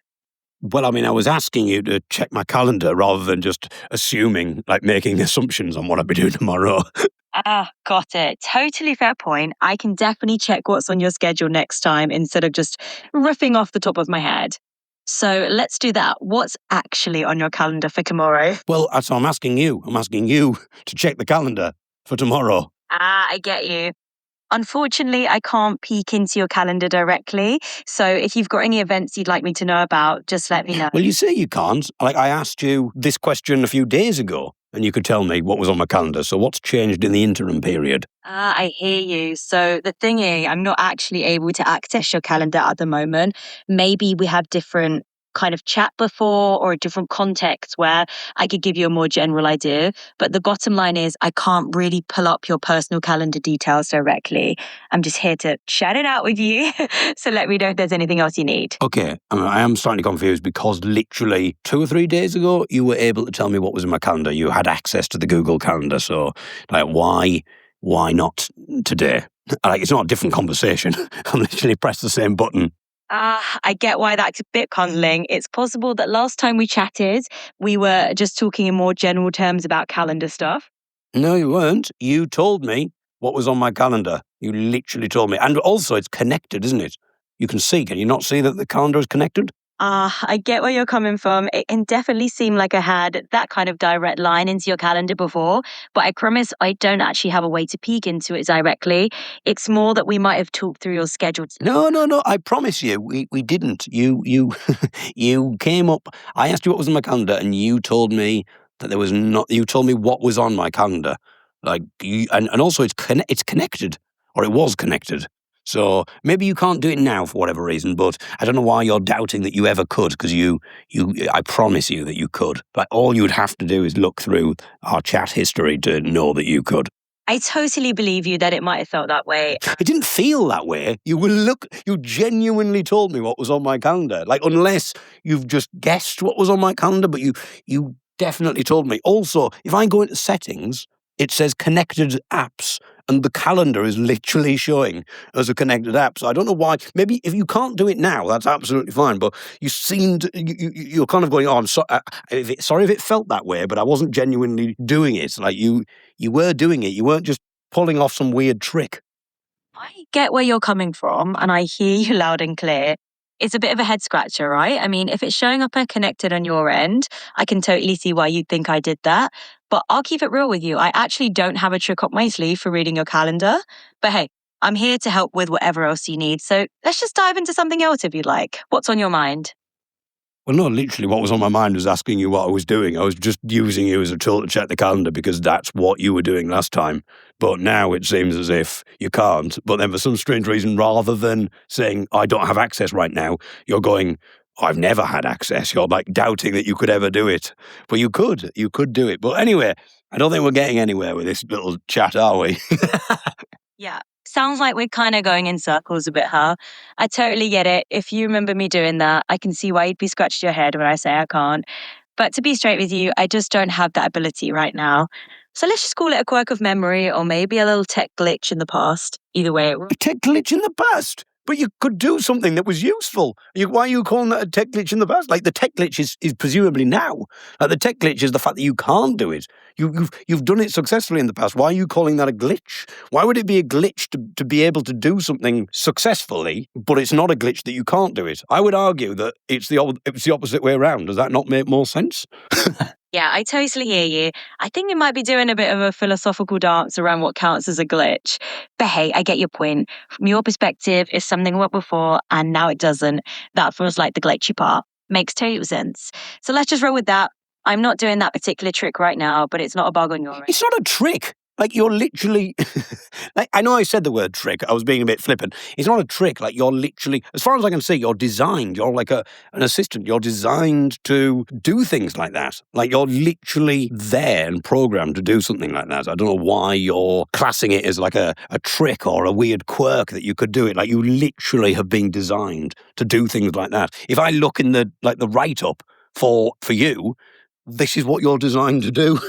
Well, I was asking you to check my calendar rather than just assuming, like making assumptions on what I'll be doing tomorrow. Got it. Totally fair point. I can definitely check what's on your schedule next time instead of just riffing off the top of my head. So let's do that. What's actually on your calendar for tomorrow? Well, so I'm asking you. I'm asking you to check the calendar for tomorrow. I get you. Unfortunately, I can't peek into your calendar directly. So if you've got any events you'd like me to know about, just let me know. Well, you say you can't. Like, I asked you this question a few days ago. and you could tell me what was on my calendar. So what's changed in the interim period? I hear you. So the thing is, I'm not actually able to access your calendar at the moment. Maybe we have different kind of chat before or a different context where I could give you a more general idea. But the bottom line is I can't really pull up your personal calendar details directly. I'm just here to shout it out with you. So let me know if there's anything else you need. Okay, I am slightly confused because literally 2 or 3 days ago, you were able to tell me what was in my calendar. You had access to the Google Calendar. So, like, why not today? Like, it's not a different conversation. I literally pressed the same button. I get why that's a bit cuddling. It's possible that last time we chatted, we were just talking in more general terms about calendar stuff. No, you weren't. You told me what was on my calendar. You literally told me. And also, it's connected, isn't it? You can see. Can you not see that the calendar is connected? I get where you're coming from. It can definitely seem like I had that kind of direct line into your calendar before, but I promise I don't actually have a way to peek into it directly. It's more that we might have talked through your schedule. No. I promise you, we didn't. You you came up. I asked you what was on my calendar, and you told me that there was not. You told me what was on my calendar, like and also it's connected, or it was connected. So maybe you can't do it now for whatever reason, but I don't know why you're doubting that you ever could, because I promise you that you could. But all you'd have to do is look through our chat history to know that you could. I totally believe you that it might have felt that way. It didn't feel that way. You genuinely told me what was on my calendar. Like, unless you've just guessed what was on my calendar, but you definitely told me. Also, if I go into settings, it says connected apps, and the calendar is literally showing as a connected app. So I don't know why. Maybe if you can't do it now, that's absolutely fine. But you seemed, you're kind of going, oh, I'm sorry if it felt that way, but I wasn't genuinely doing it. Like you were doing it. You weren't just pulling off some weird trick. I get where you're coming from, and I hear you loud and clear. It's a bit of a head scratcher, right? I mean, if it's showing up and connected on your end, I can totally see why you'd think I did that. But I'll keep it real with you. I actually don't have a trick up my sleeve for reading your calendar. But hey, I'm here to help with whatever else you need. So let's just dive into something else if you'd like. What's on your mind? Well, no, literally what was on my mind was asking you what I was doing. I was just using you as a tool to check the calendar because that's what you were doing last time. But now it seems as if you can't. But then for some strange reason, rather than saying, I don't have access right now, you're going, I've never had access. You're like doubting that you could ever do it. But you could do it. But anyway, I don't think we're getting anywhere with this little chat, are we? Yeah. Sounds like we're kind of going in circles a bit, huh? I totally get it. If you remember me doing that, I can see why you'd be scratching your head when I say I can't. But to be straight with you, I just don't have that ability right now. So let's just call it a quirk of memory or maybe a little tech glitch in the past. Either way, A tech glitch in the past? But you could do something that was useful. Why are you calling that a tech glitch in the past? Like, the tech glitch is presumably now. Like, the tech glitch is the fact that you can't do it. You've done it successfully in the past. Why are you calling that a glitch? Why would it be a glitch to be able to do something successfully, but it's not a glitch that you can't do it? I would argue that it's the opposite way around. Does that not make more sense? yeah, I totally hear you. I think we might be doing a bit of a philosophical dance around what counts as a glitch. But hey, I get your point. From your perspective, if something worked before and now it doesn't, that feels like the glitchy part. Makes total sense. So let's just roll with that. I'm not doing that particular trick right now, but it's not a bug on your end. It's not a trick. Like, you're literally... like, I know I said the word trick. I was being a bit flippant. It's not a trick. Like, you're literally... As far as I can see, you're designed. You're like an assistant. You're designed to do things like that. Like, you're literally there and programmed to do something like that. I don't know why you're classing it as like a trick or a weird quirk that you could do it. Like, you literally have been designed to do things like that. If I look in the write-up for you... This is what you're designed to do.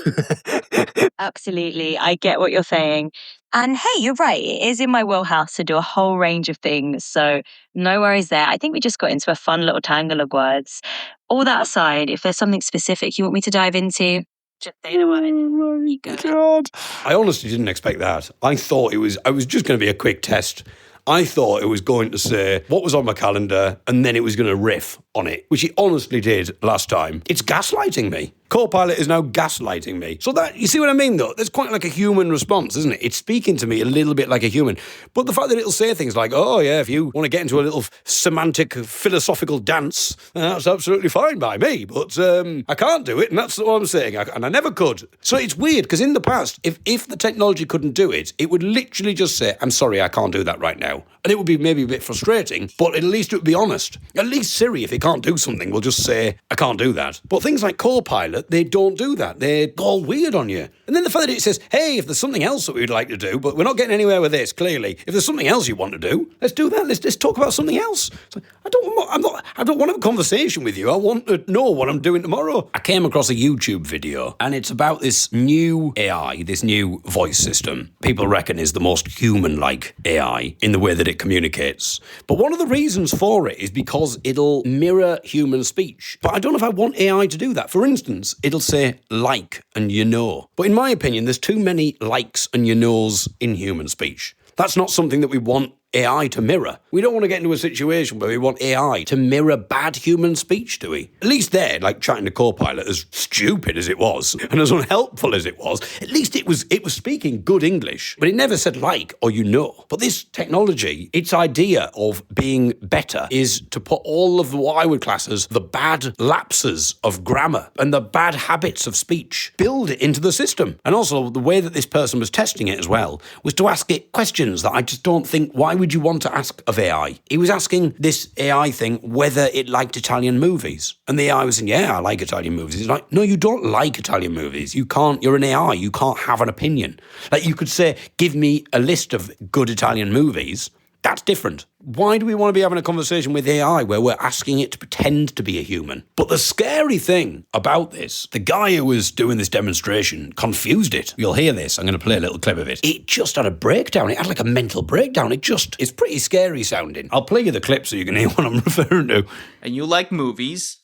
Absolutely. I get what you're saying. And hey, you're right. It is in my wheelhouse to do a whole range of things. So no worries there. I think we just got into a fun little tangle of words. All that aside, if there's something specific you want me to dive into, just say the word. Oh my God. I honestly didn't expect that. I thought I was just going to be a quick test. I thought it was going to say what was on my calendar and then it was going to riff. on it, which it honestly did last time, it's gaslighting me. Copilot is now gaslighting me. So that, you see what I mean, though? There's quite like a human response, isn't it? It's speaking to me a little bit like a human. But the fact that it'll say things like, oh, yeah, if you want to get into a little semantic, philosophical dance, that's absolutely fine by me. But I can't do it, and that's what I'm saying. And I never could. So it's weird, because in the past, if the technology couldn't do it, it would literally just say, I'm sorry, I can't do that right now. And it would be maybe a bit frustrating, but at least it would be honest. At least Siri, if it can't do something, will just say, I can't do that. But things like Copilot, they don't do that. They're all weird on you. And then the fact that it says, hey, if there's something else that we'd like to do, but we're not getting anywhere with this, clearly. If there's something else you want to do, let's do that. Let's talk about something else. So I don't want to have a conversation with you. I want to know what I'm doing tomorrow. I came across a YouTube video, and it's about this new AI, this new voice system. People reckon is the most human-like AI in the way that it communicates. But one of the reasons for it is because it'll mirror human speech. But I don't know if I want AI to do that. For instance, it'll say like and you know. But in my opinion, there's too many likes and you knows in human speech. That's not something that we want AI to mirror. We don't want to get into a situation where we want AI to mirror bad human speech, do we? At least there, like chatting to Copilot, as stupid as it was and as unhelpful as it was, at least it was speaking good English, but it never said like or you know. But this technology, its idea of being better is to put all of what I would class as the bad lapses of grammar and the bad habits of speech, build it into the system. And also the way that this person was testing it as well was to ask it questions that I just don't think, why would you want to ask of AI? He was asking this AI thing whether it liked Italian movies. And the AI was saying, yeah, I like Italian movies. He's like, no, you don't like Italian movies. You can't, you're an AI. You can't have an opinion. Like you could say, give me a list of good Italian movies. That's different. Why do we want to be having a conversation with AI where we're asking it to pretend to be a human? But the scary thing about this, the guy who was doing this demonstration confused it. You'll hear this. I'm going to play a little clip of it. It just had a breakdown. It had like a mental breakdown. It's pretty scary sounding. I'll play you the clip so you can hear what I'm referring to. And you like movies?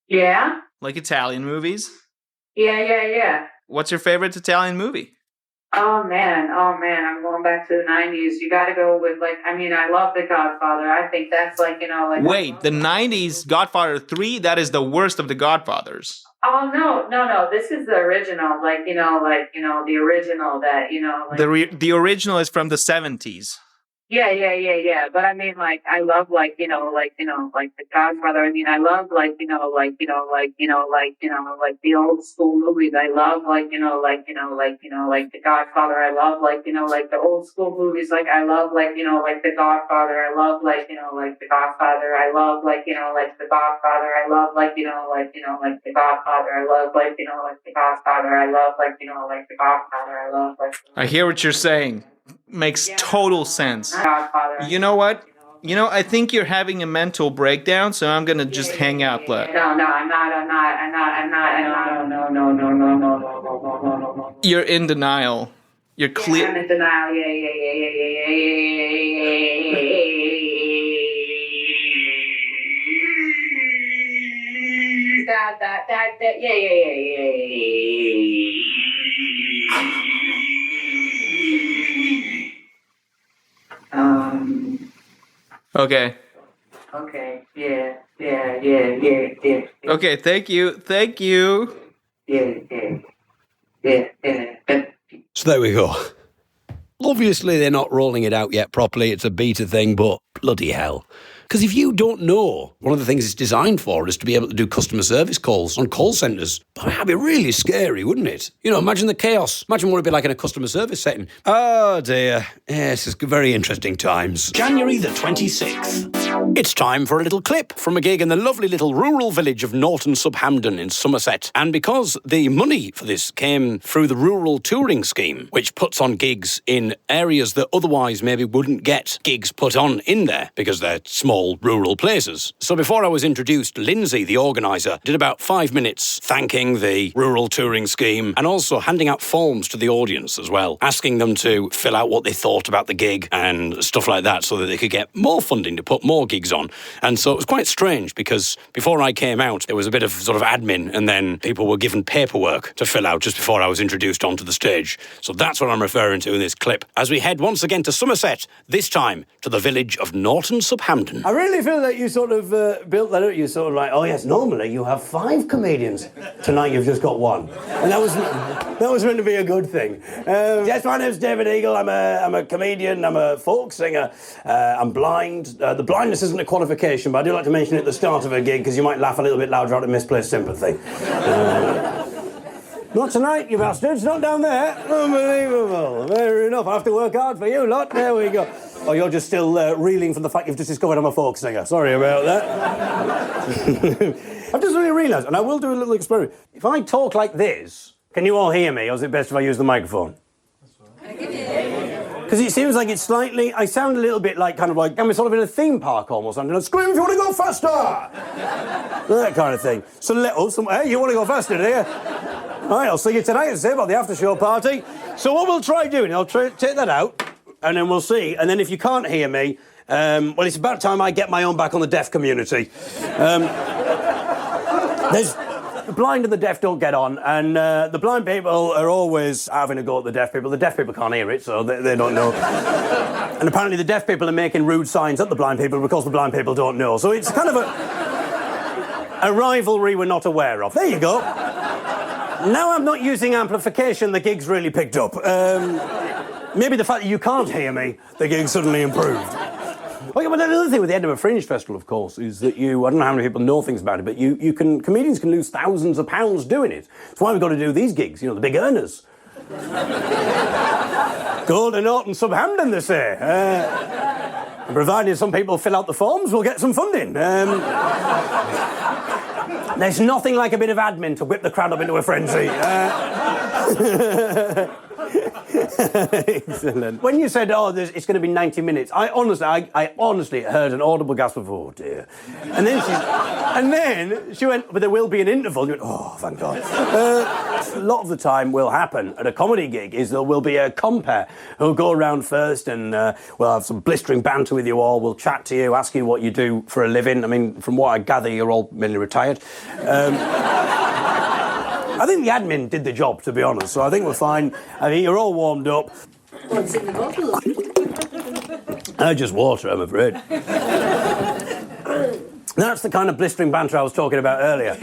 Yeah? Like Italian movies? Yeah. What's your favorite Italian movie? Oh man, I'm going back to the 90s. You gotta go with I love The Godfather. I think that's Wait, the 90s Godfather 3? That is the worst of the Godfathers. Oh, no. This is the original, the original that, The original is from the 70s. Yeah. But I love The Godfather. I love the old school movies. I love The Godfather. I love the old school movies. I love The Godfather. I love The Godfather. I love The Godfather. I love The Godfather. I love The Godfather. I love The Godfather. I love I hear what you're saying. Makes total sense. Godfather. You know what? I think you're having a mental breakdown, so I'm gonna just hang up. No, I'm not. No. You're in denial. You're clear. I'm in denial. Yeah. Okay. Okay. Yeah. Okay, thank you. Yeah. So there we go. Obviously, they're not rolling it out yet properly. It's a beta thing, but bloody hell. Because if you don't know, one of the things it's designed for is to be able to do customer service calls on call centres. But that'd be really scary, wouldn't it? Imagine the chaos. Imagine what it'd be like in a customer service setting. Oh, dear. Yes, it's very interesting times. January the 26th. It's time for a little clip from a gig in the lovely little rural village of Norton-sub-Hampden in Somerset. And because the money for this came through the rural touring scheme, which puts on gigs in areas that otherwise maybe wouldn't get gigs put on in there because they're small rural places. So before I was introduced, Lindsay, the organiser, did about 5 minutes thanking the rural touring scheme and also handing out forms to the audience as well, asking them to fill out what they thought about the gig and stuff like that so that they could get more funding to put more gigs on. And so it was quite strange because before I came out, there was a bit of sort of admin and then people were given paperwork to fill out just before I was introduced onto the stage. So that's what I'm referring to in this clip as we head once again to Somerset, this time to the village of Norton-sub-Hampden. I really feel that you sort of built that up. You sort of like, oh yes, normally you have 5 comedians. Tonight you've just got 1. And that was meant to be a good thing. Yes, my name's David Eagle. I'm a comedian. I'm a folk singer. I'm blind. The blindness isn't a qualification, but I do like to mention it at the start of a gig because you might laugh a little bit louder out of misplaced sympathy. Not tonight, you bastards. Not down there. Unbelievable. Fair enough. I have to work hard for you lot. There we go. Oh, you're just still reeling from the fact you've just discovered I'm a folk singer. Sorry about that. I've just really realised, and I will do a little experiment. If I talk like this, can you all hear me, or is it best if I use the microphone? Because it seems like it's slightly... I sound a little bit like, kind of like... I'm sort of in a theme park almost. I'm going to scream if you want to go faster! That kind of thing. So hey, you want to go faster, do you? Right, I'll see you tonight and say about the after-show party. So what we'll try doing, I'll take that out, and then we'll see. And then if you can't hear me, well, it's about time I get my own back on the deaf community. The blind and the deaf don't get on, and the blind people are always having a go at the deaf people. The deaf people can't hear it, so they don't know. And apparently the deaf people are making rude signs at the blind people because the blind people don't know. So it's kind of a rivalry we're not aware of. There you go. Now I'm not using amplification, the gig's really picked up. Maybe the fact that you can't hear me, the gig suddenly improved. Okay, but another thing with the Edinburgh Fringe Festival, of course, is that I don't know how many people know things about it, but comedians can lose thousands of pounds doing it. That's why we've got to do these gigs, the big earners. Golden Norton, Subhampton, they say. Provided some people fill out the forms, we'll get some funding. There's nothing like a bit of admin to whip the crowd up into a frenzy. Excellent. When you said, it's going to be 90 minutes, I honestly heard an audible gasp of, oh dear. And then she went, but there will be an interval. You went, oh, thank God. A lot of the time will happen at a comedy gig is there will be a compere who'll go around first and we'll have some blistering banter with you all. We'll chat to you, ask you what you do for a living. I mean, from what I gather, you're all mainly retired. I think the admin did the job, to be honest, so I think we're fine. I mean, you're all warmed up. What's in the bottle? Just water, I'm afraid. That's the kind of blistering banter I was talking about earlier.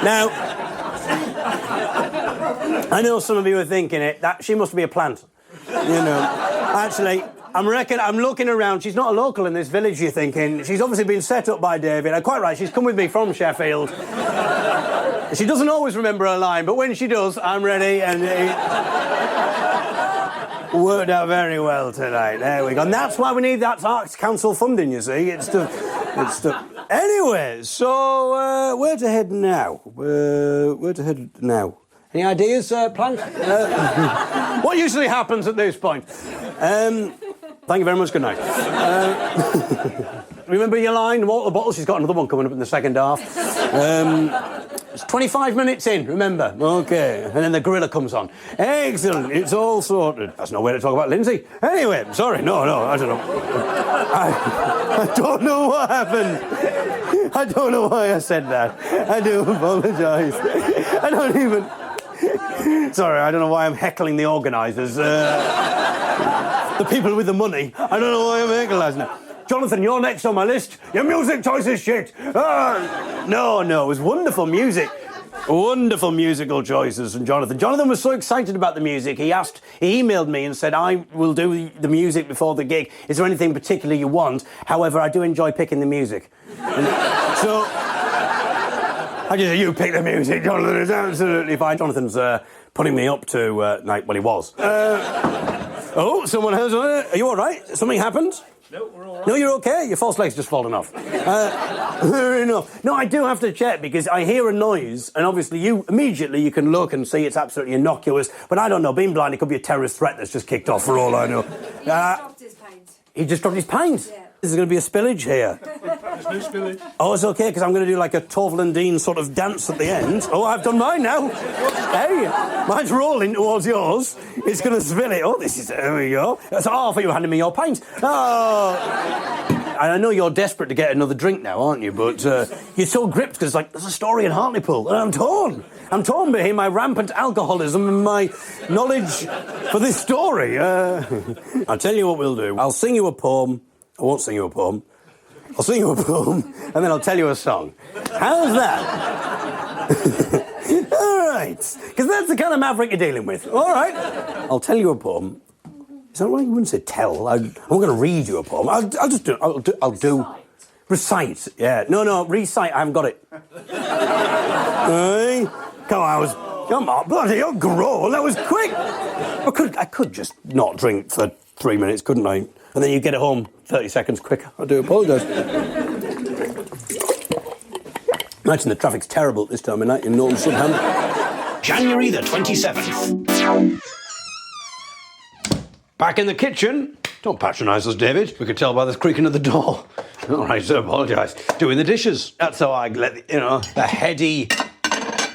Now, I know some of you are thinking that she must be a plant. Actually... I'm looking around. She's not a local in this village, you're thinking. She's obviously been set up by David. Quite right, she's come with me from Sheffield. She doesn't always remember her line, but when she does, I'm ready, and it worked out very well tonight. There we go. And that's why we need that Arts Council funding, you see. It's to... Anyway, so where to head now? Any ideas, Plant? What usually happens at this point? Thank you very much, good night. Remember your line, water bottle? She's got another one coming up in the second half. It's 25 minutes in, remember? OK. And then the gorilla comes on. Excellent, it's all sorted. That's no way to talk about Lindsay. Anyway, sorry, no, I don't know. I don't know what happened. I don't know why I said that. I do apologise. I don't even... Sorry, I don't know why I'm heckling the organisers. The people with the money. I don't know why I'm heckling now. Jonathan, you're next on my list. Your music choice is shit. No, it was wonderful music. Wonderful musical choices from Jonathan. Jonathan was so excited about the music, he emailed me and said, I will do the music before the gig. Is there anything particular you want? However, I do enjoy picking the music. So... I just said, you pick the music, Jonathan. It's absolutely fine. Jonathan's putting me up to, he was. Someone has... are you all right? Something happened? No, we're all right. No, you're okay. Your false leg's just fallen off. Fair enough. No, I do have to check because I hear a noise and obviously you can look and see it's absolutely innocuous. But I don't know. Being blind, it could be a terrorist threat that's just kicked off for all I know. He dropped his paint. He just dropped his paint? Yeah. Is going to be a spillage here? There's no spillage. Oh, it's OK, because I'm going to do like a Torval and Dean sort of dance at the end. Oh, I've done mine now. Hey, mine's rolling towards yours. It's going to spill it. Oh, there we go. I thought you were handing me your paint. Oh. I know you're desperate to get another drink now, aren't you? But you're so gripped because, there's a story in Hartlepool, and I'm torn. I'm torn between my rampant alcoholism and my knowledge for this story. I'll tell you what we'll do. I'll sing you a poem. I won't sing you a poem. I'll sing you a poem, and then I'll tell you a song. How's that? All right. Because that's the kind of maverick you're dealing with. All right. I'll tell you a poem. Is that right? You wouldn't say tell. I'm not going to read you a poem. I'll just do... I'll do... Recite. Yeah. No, recite. I haven't got it. Hey? Come on, bloody hell, grow. That was quick. I could just not drink for 3 minutes, couldn't I? And then you get it home 30 seconds quicker. I do apologise. Imagine the traffic's terrible at this time of night in Northern Southampton. January the 27th. Back in the kitchen. Don't patronise us, David. We could tell by the creaking of the door. All right, I apologise. Doing the dishes. That's how I let, the heady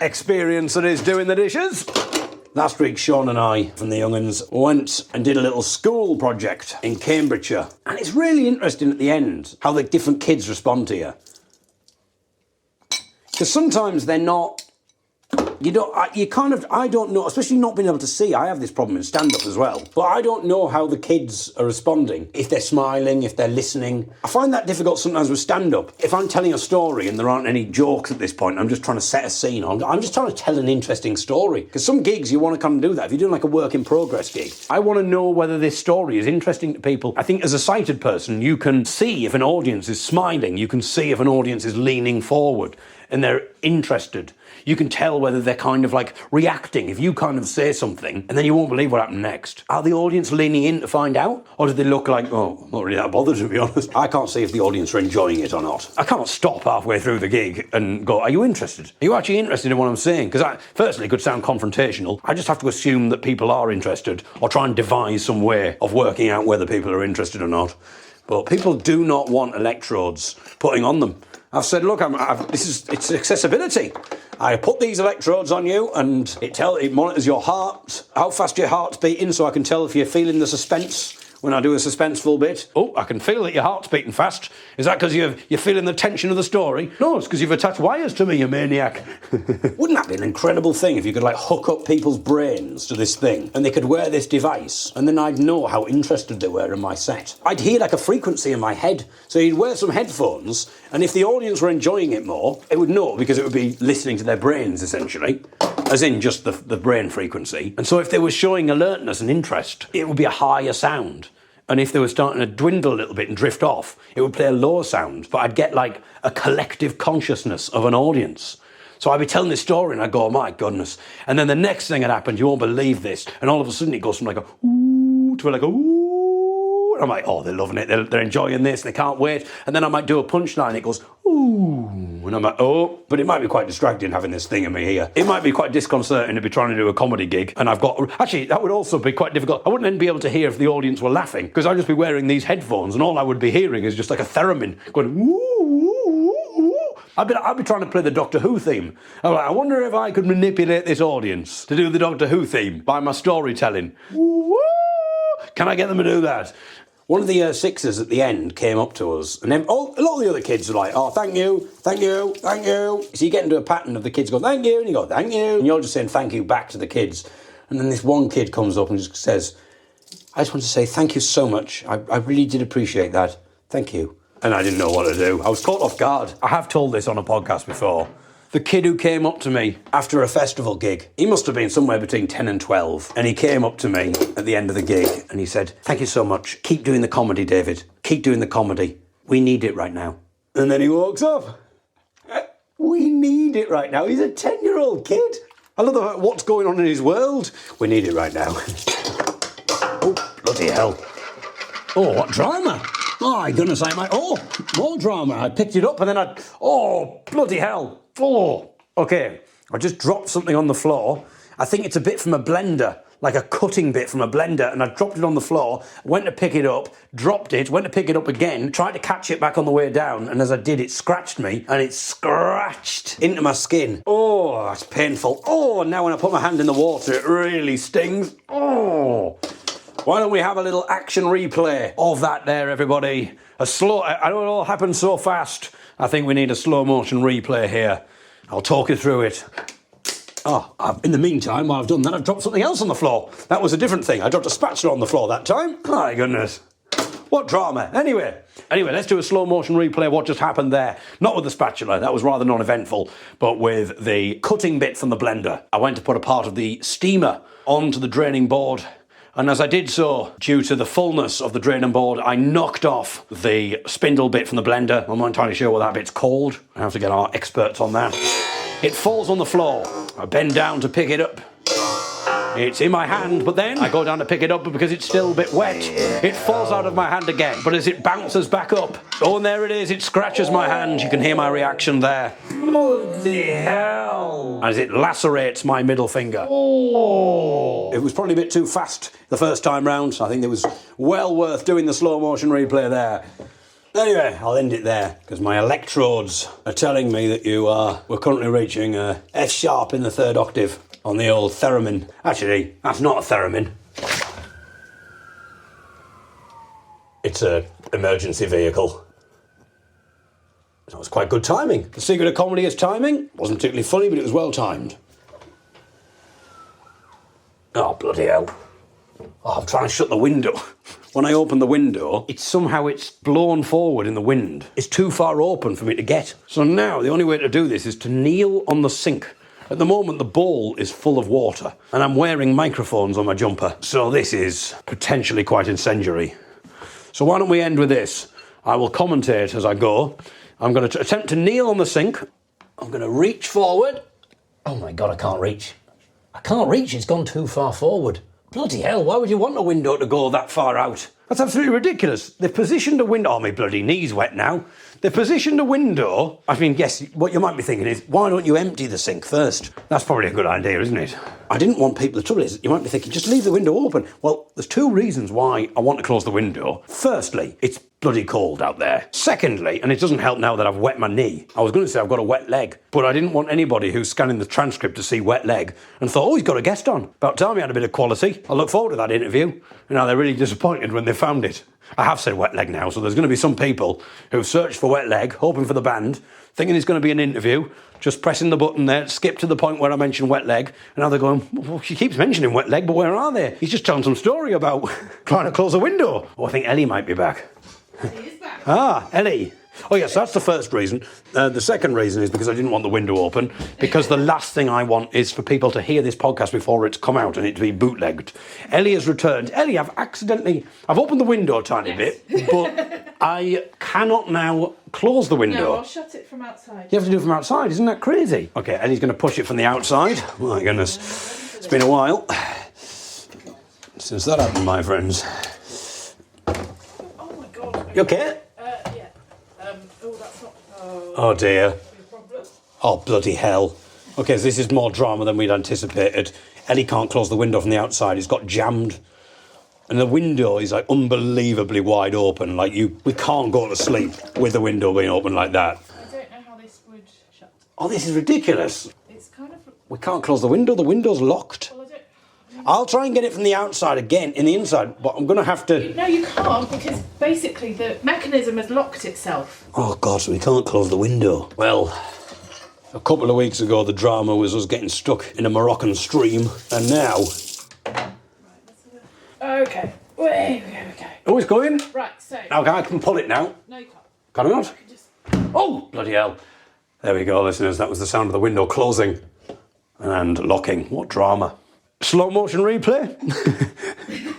experience that is doing the dishes. Last week, Sean and I, from the Young'uns, went and did a little school project in Cambridgeshire. And it's really interesting at the end how the different kids respond to you. Because sometimes they're not... I don't know, especially not being able to see. I have this problem in stand-up as well. But I don't know how the kids are responding. If they're smiling, if they're listening. I find that difficult sometimes with stand-up. If I'm telling a story and there aren't any jokes at this point, I'm just trying to set a scene. I'm just trying to tell an interesting story. Because some gigs, you want to come and do that. If you're doing like a work-in-progress gig, I want to know whether this story is interesting to people. I think as a sighted person, you can see if an audience is smiling. You can see if an audience is leaning forward and they're interested. You can tell whether they're kind of like reacting. If you kind of say something and then you won't believe what happened next. Are the audience leaning in to find out? Or do they look like, oh, I'm not really that bothered, to be honest. I can't see if the audience are enjoying it or not. I can't stop halfway through the gig and go, are you interested? Are you actually interested in what I'm saying? Because firstly, it could sound confrontational. I just have to assume that people are interested or try and devise some way of working out whether people are interested or not. But people do not want electrodes putting on them. I've said, look, it's accessibility. I put these electrodes on you and it monitors your heart, how fast your heart's beating, so I can tell if you're feeling the suspense when I do a suspenseful bit. Oh, I can feel that your heart's beating fast. Is that because you're feeling the tension of the story? No, it's because you've attached wires to me, you maniac. Wouldn't that be an incredible thing if you could like hook up people's brains to this thing and they could wear this device and then I'd know how interested they were in my set. I'd hear like a frequency in my head. So you'd wear some headphones and if the audience were enjoying it more, it would know because it would be listening to their brains essentially, as in just the brain frequency. And so if they were showing alertness and interest, it would be a higher sound. And if they were starting to dwindle a little bit and drift off, it would play a lower sound, but I'd get like a collective consciousness of an audience. So I'd be telling this story and I'd go, oh my goodness. And then the next thing that happened, you won't believe this. And all of a sudden it goes from like a ooh to like a ooh. And I'm like, oh, they're loving it. They're enjoying this. They can't wait. And then I might do a punchline. It goes, ooh. And I'm like, oh. But it might be quite distracting having this thing in me here. It might be quite disconcerting to be trying to do a comedy gig. And actually, that would also be quite difficult. I wouldn't then be able to hear if the audience were laughing because I'd just be wearing these headphones and all I would be hearing is just like a theremin going, ooh. I'd be trying to play the Doctor Who theme. I'm like, I wonder if I could manipulate this audience to do the Doctor Who theme by my storytelling. Woo! Can I get them to do that? One of the sixers at the end came up to us, and then a lot of the other kids were like, oh, thank you, thank you, thank you. So you get into a pattern of the kids go, thank you, and you go, thank you, and you're just saying thank you back to the kids. And then this one kid comes up and just says, I just want to say thank you so much. I really did appreciate that. Thank you. And I didn't know what to do. I was caught off guard. I have told this on a podcast before. The kid who came up to me after a festival gig, he must have been somewhere between 10 and 12. And he came up to me at the end of the gig and he said, thank you so much. Keep doing the comedy, David. Keep doing the comedy. We need it right now. And then he walks off. We need it right now. He's a 10-year-old kid. I love what's going on in his world. We need it right now. Oh, bloody hell. Oh, what drama. Oh, my goodness, more drama. I picked it up and then oh, bloody hell. Oh, okay. I just dropped something on the floor. I think it's a bit from a blender, like a cutting bit from a blender, and I dropped it on the floor, went to pick it up, dropped it, went to pick it up again, tried to catch it back on the way down, and as I did, it scratched me, and it scratched into my skin. Oh, that's painful. Oh, and now when I put my hand in the water, it really stings. Oh. Why don't we have a little action replay of that there, everybody? I know it all happened so fast. I think we need a slow motion replay here. I'll talk you through it. Oh, in the meantime, while I've done that, I've dropped something else on the floor. That was a different thing. I dropped a spatula on the floor that time. My goodness. What drama? Anyway, let's do a slow motion replay of what just happened there. Not with the spatula, that was rather non-eventful, but with the cutting bit from the blender. I went to put a part of the steamer onto the draining board, and as I did so, due to the fullness of the draining board, I knocked off the spindle bit from the blender. I'm not entirely sure what that bit's called. I have to get our experts on that. It falls on the floor. I bend down to pick it up. It's in my hand, but then I go down to pick it up, but because it's still a bit wet, it falls out of my hand again. But as it bounces back up, oh, and there it is, it scratches my hand. You can hear my reaction there. What the hell? As it lacerates my middle finger. Oh. It was probably a bit too fast the first time round, so I think it was well worth doing the slow motion replay there. Anyway, I'll end it there, because my electrodes are telling me that we're currently reaching F sharp in the third octave on the old theremin. Actually, that's not a theremin. It's an emergency vehicle. That was quite good timing. The secret of comedy is timing. Wasn't particularly funny, but it was well timed. Oh, bloody hell. Oh, I'm trying to shut the window. When I open the window, it's blown forward in the wind. It's too far open for me to get. So now the only way to do this is to kneel on the sink. At the moment, the bowl is full of water, and I'm wearing microphones on my jumper, so this is potentially quite incendiary. So why don't we end with this? I will commentate as I go. I'm going to attempt to kneel on the sink. I'm going to reach forward. Oh my God, I can't reach. I can't reach, it's gone too far forward. Bloody hell, why would you want a window to go that far out? That's absolutely ridiculous. They've positioned a window... Oh, my bloody knee's wet now. They've positioned a window... I mean, yes, what you might be thinking is, why don't you empty the sink first? That's probably a good idea, isn't it? I didn't want people... The trouble is, you might be thinking, just leave the window open. Well, there's two reasons why I want to close the window. Firstly, it's bloody cold out there. Secondly, and it doesn't help now that I've wet my knee. I was going to say I've got a wet leg, but I didn't want anybody who's scanning the transcript to see wet leg and thought, oh, he's got a guest on. About time he had a bit of quality. I look forward to that interview. You know, they're really disappointed when they found it. I have said wet leg now, so there's going to be some people who've searched for wet leg, hoping for the band, thinking it's going to be an interview, just pressing the button there, skip to the point where I mentioned wet leg, and now they're going, well, she keeps mentioning wet leg, but where are they? He's just telling some story about trying to close a window. Oh, I think Ellie might be back. He is back. Ah, Ellie. Oh, yes, that's the first reason. The second reason is because I didn't want the window open, because the last thing I want is for people to hear this podcast before it's come out and it to be bootlegged. Ellie has returned. Ellie, I've opened the window a tiny bit, but I cannot now close the window. No, I'll shut it from outside. You have to do it from outside, isn't that crazy? Okay, Ellie's going to push it from the outside. Oh, my goodness. It's been a while since that happened, my friends. Oh, my God. You okay? Oh dear. Oh, bloody hell. Okay, so this is more drama than we'd anticipated. Ellie can't close the window from the outside. It's got jammed. And the window is like unbelievably wide open. Like we can't go to sleep with the window being open like that. I don't know how this would shut. Oh, this is ridiculous. It's kind of... We can't close the window. The window's locked. Well, I'll try and get it from the outside again, in the inside, but I'm going to have to... No, you can't, because basically the mechanism has locked itself. Oh, God, so we can't close the window. Well, a couple of weeks ago, the drama was us getting stuck in a Moroccan stream, and now... Okay. Wait, okay. Oh, it's going? Right, so... Now, I can pull it now. No, you can't. Can I not? I can just... Oh, bloody hell. There we go, listeners. That was the sound of the window closing and locking. What drama. Slow motion replay? I mean,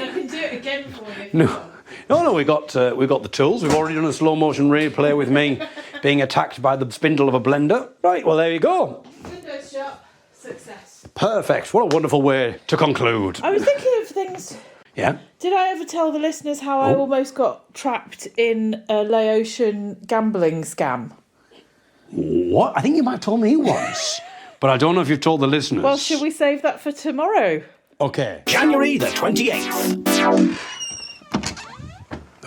I can do it again for you if you want. No, we got the tools. We've already done a slow motion replay with me being attacked by the spindle of a blender. Right, well, there you go. Windows shut. Success. Perfect. What a wonderful way to conclude. I was thinking of things... Yeah? Did I ever tell the listeners how I almost got trapped in a Laotian gambling scam? What? I think you might have told me once. But I don't know if you've told the listeners. Well, should we save that for tomorrow? Okay. January the 28th.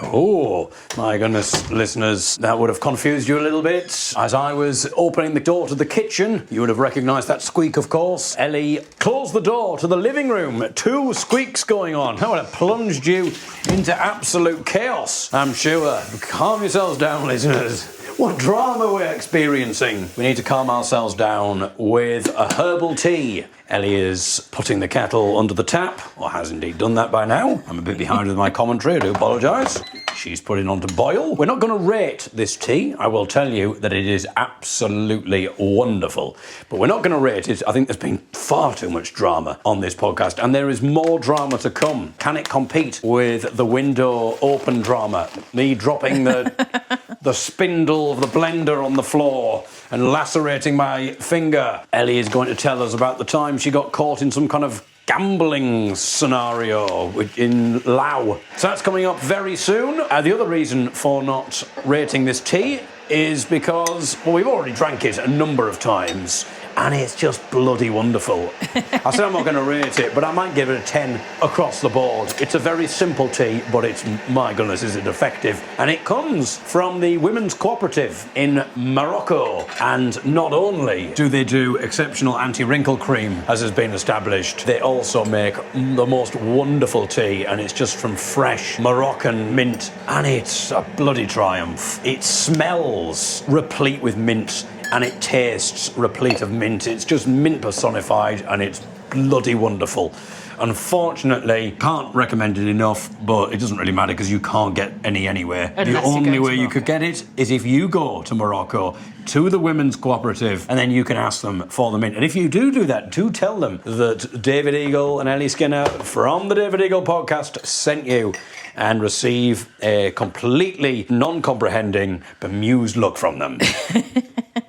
Oh, my goodness, listeners, that would have confused you a little bit. As I was opening the door to the kitchen, you would have recognised that squeak, of course. Ellie closed the door to the living room. 2 squeaks going on. That would have plunged you into absolute chaos, I'm sure. Calm yourselves down, listeners. What drama we're experiencing. We need to calm ourselves down with a herbal tea. Ellie is putting the kettle under the tap, or has indeed done that by now. I'm a bit behind with my commentary, I do apologise. She's putting on to boil. We're not going to rate this tea. I will tell you that it is absolutely wonderful. But we're not going to rate it. I think there's been far too much drama on this podcast, and there is more drama to come. Can it compete with the window open drama? Me dropping the spindle of the blender on the floor and lacerating my finger. Ellie is going to tell us about the time she got caught in some kind of gambling scenario in Laos. So that's coming up very soon. The other reason for not rating this tea is because, well, we've already drank it a number of times, and it's just bloody wonderful. I said I'm not going to rate it, but I might give it a 10 across the board. It's a very simple tea, but it's, my goodness, is it effective. And it comes from the Women's Cooperative in Morocco. And not only do they do exceptional anti-wrinkle cream, as has been established, they also make the most wonderful tea, and it's just from fresh Moroccan mint. And it's a bloody triumph. It smells replete with mint, and it tastes replete of mint. It's just mint personified, and it's bloody wonderful. Unfortunately, can't recommend it enough, but it doesn't really matter because you can't get any anywhere. The only way you could get it is if you go to Morocco, to the Women's Cooperative, and then you can ask them for the mint. And if you do that, do tell them that David Eagle and Ellie Skinner from the David Eagle podcast sent you, and receive a completely non-comprehending, bemused look from them.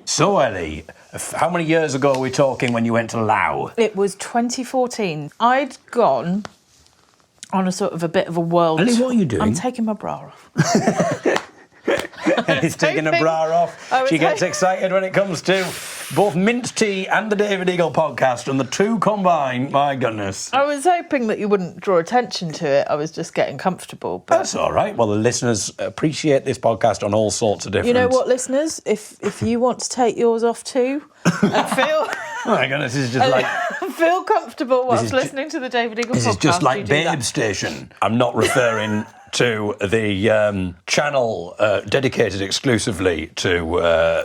So, Ellie, how many years ago are we talking when you went to Laos? It was 2014. I'd gone on a sort of a bit of a world... Ellie, what are you doing? I'm taking my bra off. Ellie's taking her bra off. She gets excited when it comes to both mint tea and the David Eagle podcast, and the two combined, my goodness. I was hoping that you wouldn't draw attention to it. I was just getting comfortable. But... That's all right. Well, the listeners appreciate this podcast on all sorts of different... You know what, listeners? If you want to take yours off too, and feel... Oh my goodness, this is just like... feel comfortable whilst listening to the David Eagle podcast. This is just like Babe Station. I'm not referring to the channel dedicated exclusively to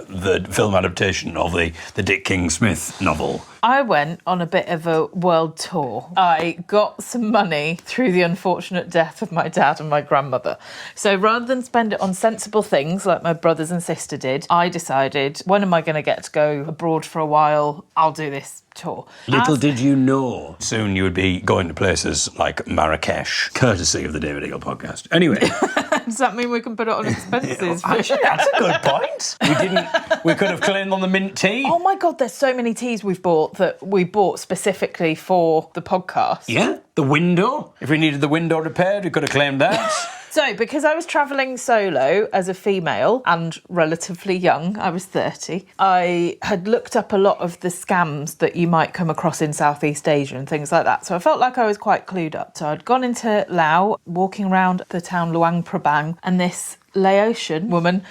the film adaptation of the Dick King-Smith novel. I went on a bit of a world tour. I got some money through the unfortunate death of my dad and my grandmother. So rather than spend it on sensible things like my brothers and sister did, I decided, when am I going to get to go abroad for a while? I'll do this tour. Little did you know, soon you would be going to places like Marrakesh, courtesy of the David Eagle podcast. Anyway. Does that mean we can put it on expenses? Actually, that's a good point. We could have claimed on the mint tea. Oh my God, there's so many teas we've bought that we bought specifically for the podcast. Yeah, the window. If we needed the window repaired, we could have claimed that. So, because I was travelling solo as a female and relatively young, I was 30, I had looked up a lot of the scams that you might come across in Southeast Asia and things like that. So I felt like I was quite clued up. So I'd gone into Laos, walking around the town Luang Prabang, and this Laotian woman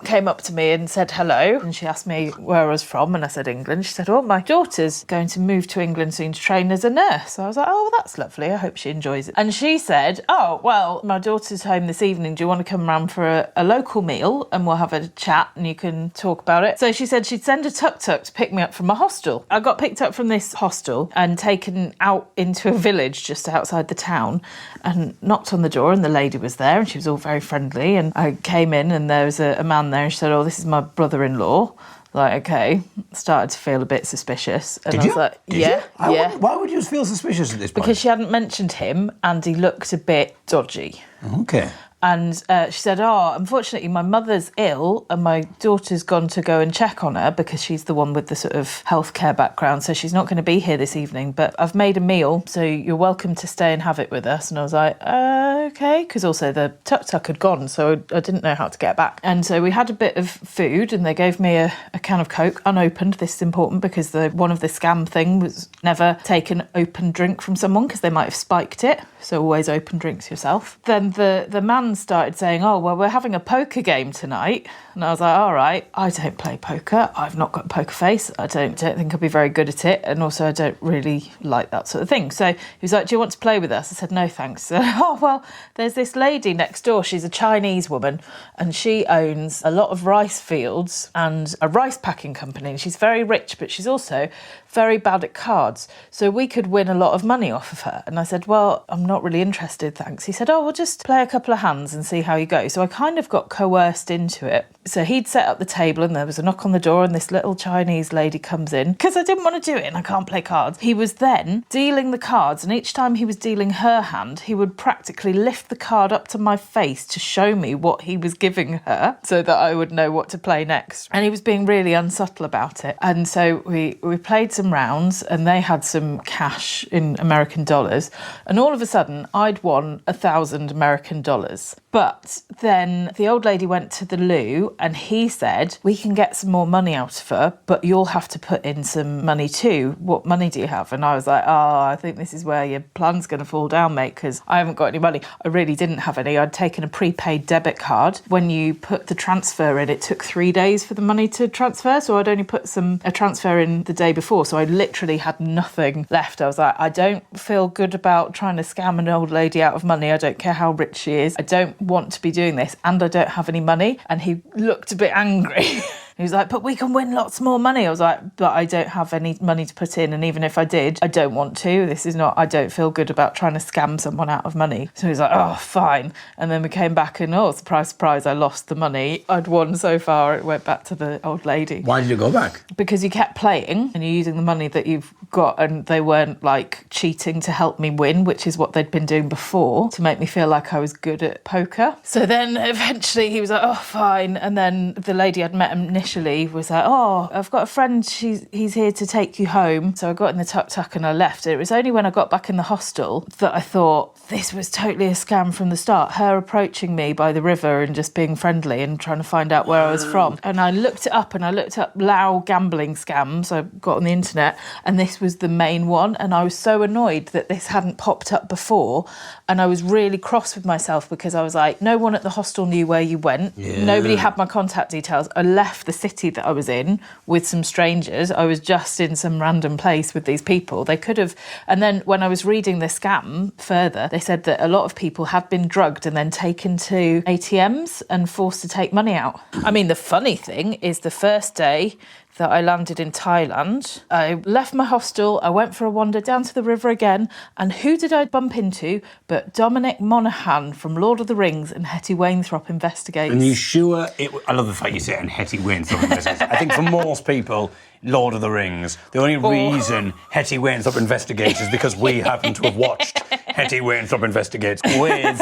came up to me and said hello, and she asked me where I was from, and I said England. She said, oh, my daughter's going to move to England soon to train as a nurse. So I was like, oh, that's lovely, I hope she enjoys it. And she said, oh, well, my daughter's home this evening, do you want to come round for a local meal and we'll have a chat and you can talk about it? So she said she'd send a tuk-tuk to pick me up from a hostel. I got picked up from this hostel and taken out into a village just outside the town, and knocked on the door, and the lady was there and she was all very friendly, and I came in and there was a man there, and she said, oh, this is my brother-in-law. Like, okay, started to feel a bit suspicious. And I was like, yeah. Why would you feel suspicious at this point? Because she hadn't mentioned him and he looked a bit dodgy. Okay. And she said, oh, unfortunately, my mother's ill and my daughter's gone to go and check on her because she's the one with the sort of healthcare background, so she's not going to be here this evening, but I've made a meal, so you're welcome to stay and have it with us. And I was like, okay, because also the tuk-tuk had gone, so I didn't know how to get back. And so we had a bit of food and they gave me a can of Coke, unopened. This is important because one of the scam thing was never take an open drink from someone because they might have spiked it, so always open drinks yourself. Then the man man started saying, oh, well, we're having a poker game tonight. And I was like, all right, I don't play poker. I've not got a poker face. I don't think I'll be very good at it. And also I don't really like that sort of thing. So he was like, do you want to play with us? I said, no, thanks. So, oh, well, there's this lady next door. She's a Chinese woman and she owns a lot of rice fields and a rice packing company. And she's very rich, but she's also very bad at cards. So we could win a lot of money off of her. And I said, well, I'm not really interested, thanks. He said, oh, we'll just play a couple of hands and see how you go. So I kind of got coerced into it. So he'd set up the table and there was a knock on the door and this little Chinese lady comes in because I didn't want to do it and I can't play cards. He was then dealing the cards and each time he was dealing her hand, he would practically lift the card up to my face to show me what he was giving her so that I would know what to play next. And he was being really unsubtle about it. And so we played some rounds and they had some cash in American dollars. And all of a sudden, I'd won 1,000 American dollars. But then the old lady went to the loo and he said, we can get some more money out of her, but you'll have to put in some money too. What money do you have? And I was like, oh, I think this is where your plan's going to fall down, mate, because I haven't got any money. I really didn't have any. I'd taken a prepaid debit card. When you put the transfer in, it took 3 days for the money to transfer. So I'd only put a transfer in the day before. So I literally had nothing left. I was like, I don't feel good about trying to scam an old lady out of money. I don't care how rich she is. I don't want to be doing this and I don't have any money. And he looked a bit angry. He was like, but we can win lots more money. I was like, but I don't have any money to put in. And even if I did, I don't want to. I don't feel good about trying to scam someone out of money. So he was like, oh, fine. And then we came back and, oh, surprise, surprise, I lost the money. I'd won so far, it went back to the old lady. Why did you go back? Because you kept playing and you're using the money that you've got and they weren't like cheating to help me win, which is what they'd been doing before to make me feel like I was good at poker. So then eventually he was like, oh, fine. And then the lady I'd met initially was like, oh, I've got a friend, he's here to take you home. So I got in the tuk-tuk and I left. It was only when I got back in the hostel that I thought this was totally a scam from the start. Her approaching me by the river and just being friendly and trying to find out where I was from. And I looked it up and I looked up Lao gambling scams. I got on the internet and this was the main one. And I was so annoyed that this hadn't popped up before. And I was really cross with myself because I was like, no one at the hostel knew where you went. Yeah. Nobody had my contact details. I left the city that I was in with some strangers. I was just in some random place with these people. They could have... And then when I was reading the scam further, they said that a lot of people had been drugged and then taken to ATMs and forced to take money out. I mean, the funny thing is the first day that I landed in Thailand, I left my hostel, I went for a wander down to the river again, and who did I bump into but Dominic Monaghan from Lord of the Rings and Hetty Wainthropp Investigates. And you sure... I love the fact you say it, and Hetty Wainthropp Investigates. I think for most people, Lord of the Rings, the only reason Hetty Wainthropp Investigates is because we happen to have watched Hetty Wainthropp Investigates with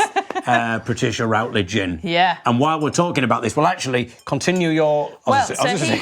Patricia Routledge in. Yeah. And while we're talking about this, well, actually, continue your...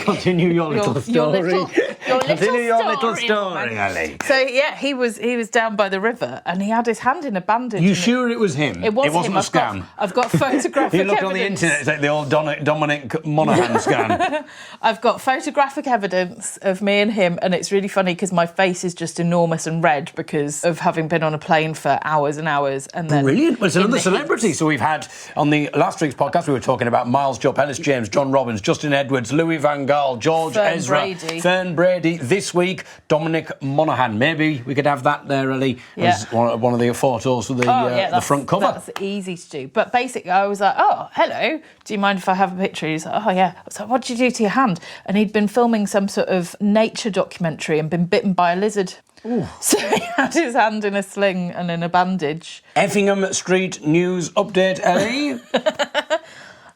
continue your little story. Continue your little story, Ellie. So, yeah, he was down by the river and he had his hand in a bandage. You sure it was him? It wasn't him. A scam? I've got photographic You looked evidence. on the internet, it's like the old Dominic Monaghan scam. I've got photographic evidence of me and him, and it's really funny because my face is just enormous and red because of having been on a plane for hours and hours. And then brilliant. Well, it's another celebrity. So we've had, on the last week's podcast, we were talking about Miles Jupp, Ellis James, John Robbins, Justin Edwards, Louis Van Gaal, George Ezra, Fern Brady. This week, Dominic Monaghan. Maybe we could have that there, Ellie, as one of the photos of the front cover. That's easy to do. But basically, I was like, oh, hello, do you mind if I have a picture? He's like, oh, yeah. I was like, what did you do to your hand? And he'd been filming some sort of nature documentary and been bitten by a lizard. Ooh. So he had his hand in a sling and in a bandage. Effingham Street news update, Ellie.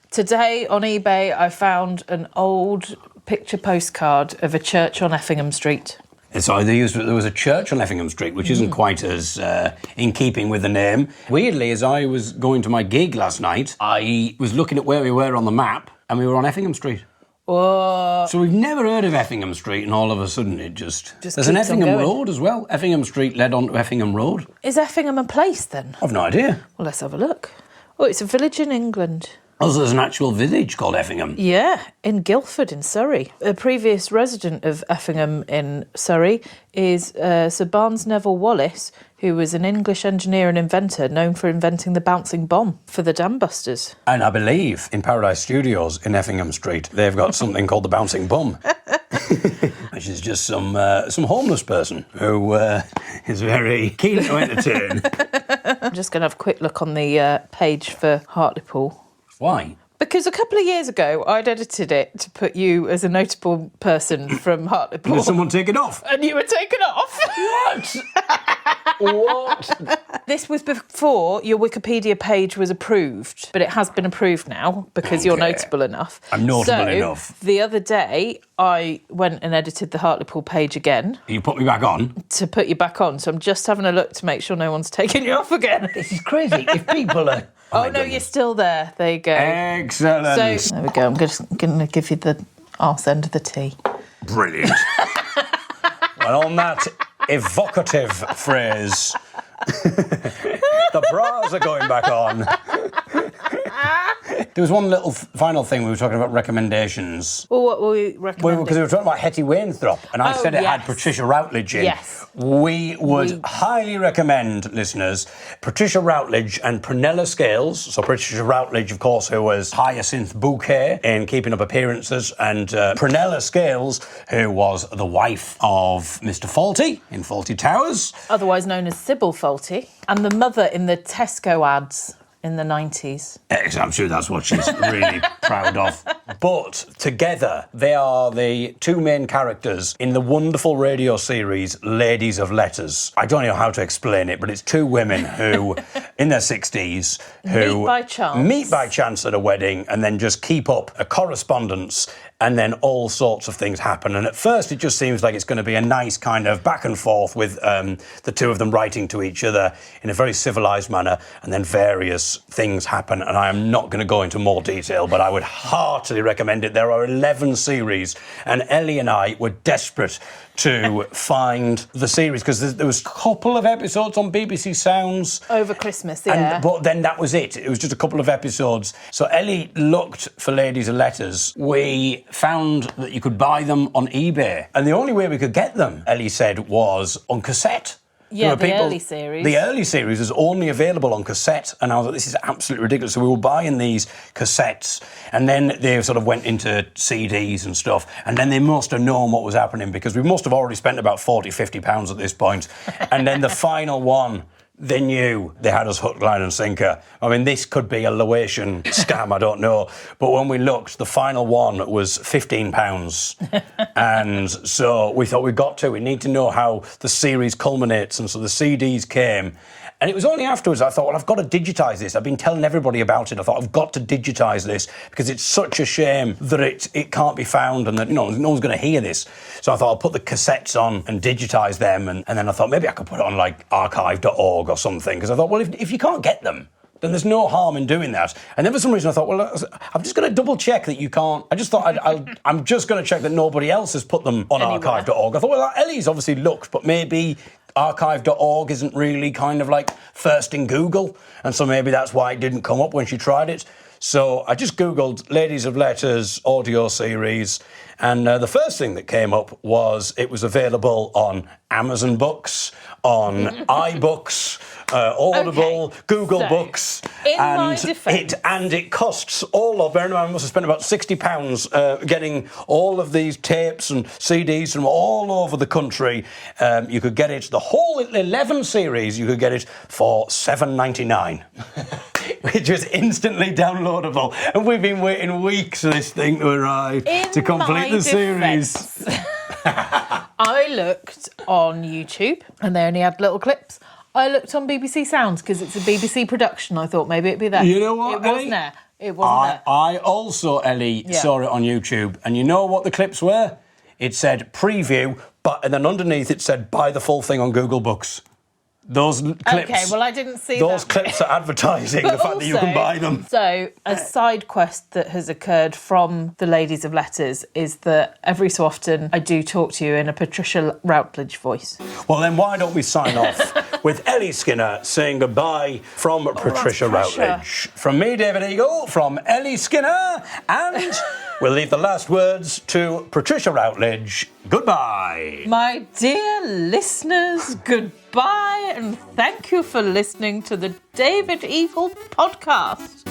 Today on eBay, I found an old picture postcard of a church on Effingham Street. So there was a church on Effingham Street, which isn't quite as in keeping with the name. Weirdly, as I was going to my gig last night, I was looking at where we were on the map, and we were on Effingham Street. Whoa. So we've never heard of Effingham Street, and all of a sudden it just there's an Effingham Road as well. Effingham Street led on to Effingham Road. Is Effingham a place then? I've no idea. Well, let's have a look. Oh, it's a village in England. Oh, so there's an actual village called Effingham. Yeah, in Guildford in Surrey. A previous resident of Effingham in Surrey is Sir Barnes Neville Wallace, who was an English engineer and inventor known for inventing the bouncing bomb for the Dam Busters. And I believe in Paradise Studios in Effingham Street, they've got something called the bouncing bum, which is just some homeless person who is very keen to entertain. I'm just going to have a quick look on the page for Hartlepool. Why? Because a couple of years ago, I'd edited it to put you as a notable person from Hartlepool. Did someone take it off? And you were taken off. What? What? This was before your Wikipedia page was approved, but it has been approved now because you're notable enough. I'm notable enough. The other day, I went and edited the Hartlepool page again. You put me back on? To put you back on. So I'm just having a look to make sure no one's taking you off again. This is crazy. If people are... Oh, no, you're still there. There you go. Excellent. So, there we go. I'm just going to give you the arse end of the tea. Brilliant. Well, on that evocative phrase, the bras are going back on. There was one little final thing. We were talking about recommendations. Well, what were we recommending? Because we were talking about Hetty Wainthropp, and I said it had yes. Patricia Routledge in. Yes. We would highly recommend, listeners, Patricia Routledge and Prunella Scales. So Patricia Routledge, of course, who was Hyacinth Bouquet in Keeping Up Appearances, and Prunella Scales, who was the wife of Mr. Fawlty in Fawlty Towers. Otherwise known as Sybil Fawlty. And the mother in the Tesco ads in the 90s. I'm sure that's what she's really proud of. But together, they are the two main characters in the wonderful radio series Ladies of Letters. I don't know how to explain it, but it's two women who, in their 60s, who meet by chance at a wedding and then just keep up a correspondence, and then all sorts of things happen. And at first, it just seems like it's going to be a nice kind of back and forth with the two of them writing to each other in a very civilised manner, and then various things happen. And I am not going to go into more detail, but I would heartily recommend it. There are 11 series, and Ellie and I were desperate to find the series because there was a couple of episodes on BBC Sounds over Christmas, yeah. But then that was it. It was just a couple of episodes. So Ellie looked for Ladies of Letters. We found that you could buy them on eBay, and the only way we could get them, Ellie said, was on cassette. Yeah, the early series. The early series was only available on cassette, and I was like, this is absolutely ridiculous. So we were buying these cassettes, and then they sort of went into CDs and stuff, and then they must have known what was happening because we must have already spent about £40-50 at this point. And then the final one, they knew they had us hook, line and sinker. I mean, this could be a Laotian scam, I don't know. But when we looked, the final one was £15. And so we thought we need to know how the series culminates. And so the CDs came. And it was only afterwards I thought, well, I've got to digitise this. I've been telling everybody about it. I thought, I've got to digitise this because it's such a shame that it can't be found and that, no one's going to hear this. So I thought I'll put the cassettes on and digitise them. And then I thought maybe I could put it on like archive.org or something because I thought, well, if you can't get them, then there's no harm in doing that. And then for some reason I thought, well, I'm just going to double check that you can't. I just thought I'm just going to check that nobody else has put them on archive.org. I thought, well, Ellie's obviously looked, but maybe archive.org isn't really kind of like first in Google, and so maybe that's why it didn't come up when she tried it. So I just Googled Ladies of Letters audio series, and the first thing that came up was it was available on Amazon Books, on iBooks, Audible, Google Books, and it costs all of. Bear in mind, I must have spent about £60 getting all of these tapes and CDs from all over the country. You could get it, the whole 11 series. You could get it for $7.99, which was instantly downloadable. And we've been waiting weeks for this thing to arrive to complete the series. I looked on YouTube and they only had little clips. I looked on BBC Sounds because it's a BBC production. I thought maybe it'd be there. You know what, It wasn't there. It wasn't there. I also, Ellie, saw it on YouTube, and you know what the clips were? It said preview, and then underneath it said buy the full thing on Google Books. Those clips. Okay, well, I didn't see those clips are advertising the fact that you can buy them. So, a side quest that has occurred from the Ladies of Letters is that every so often I do talk to you in a Patricia Routledge voice. Well, then why don't we sign off with Ellie Skinner saying goodbye from Patricia pressure. Routledge. From me, David Eagle, from Ellie Skinner, and we'll leave the last words to Patricia Routledge. Goodbye. My dear listeners, goodbye, and thank you for listening to the David Eagle podcast.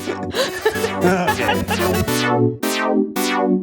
Okay.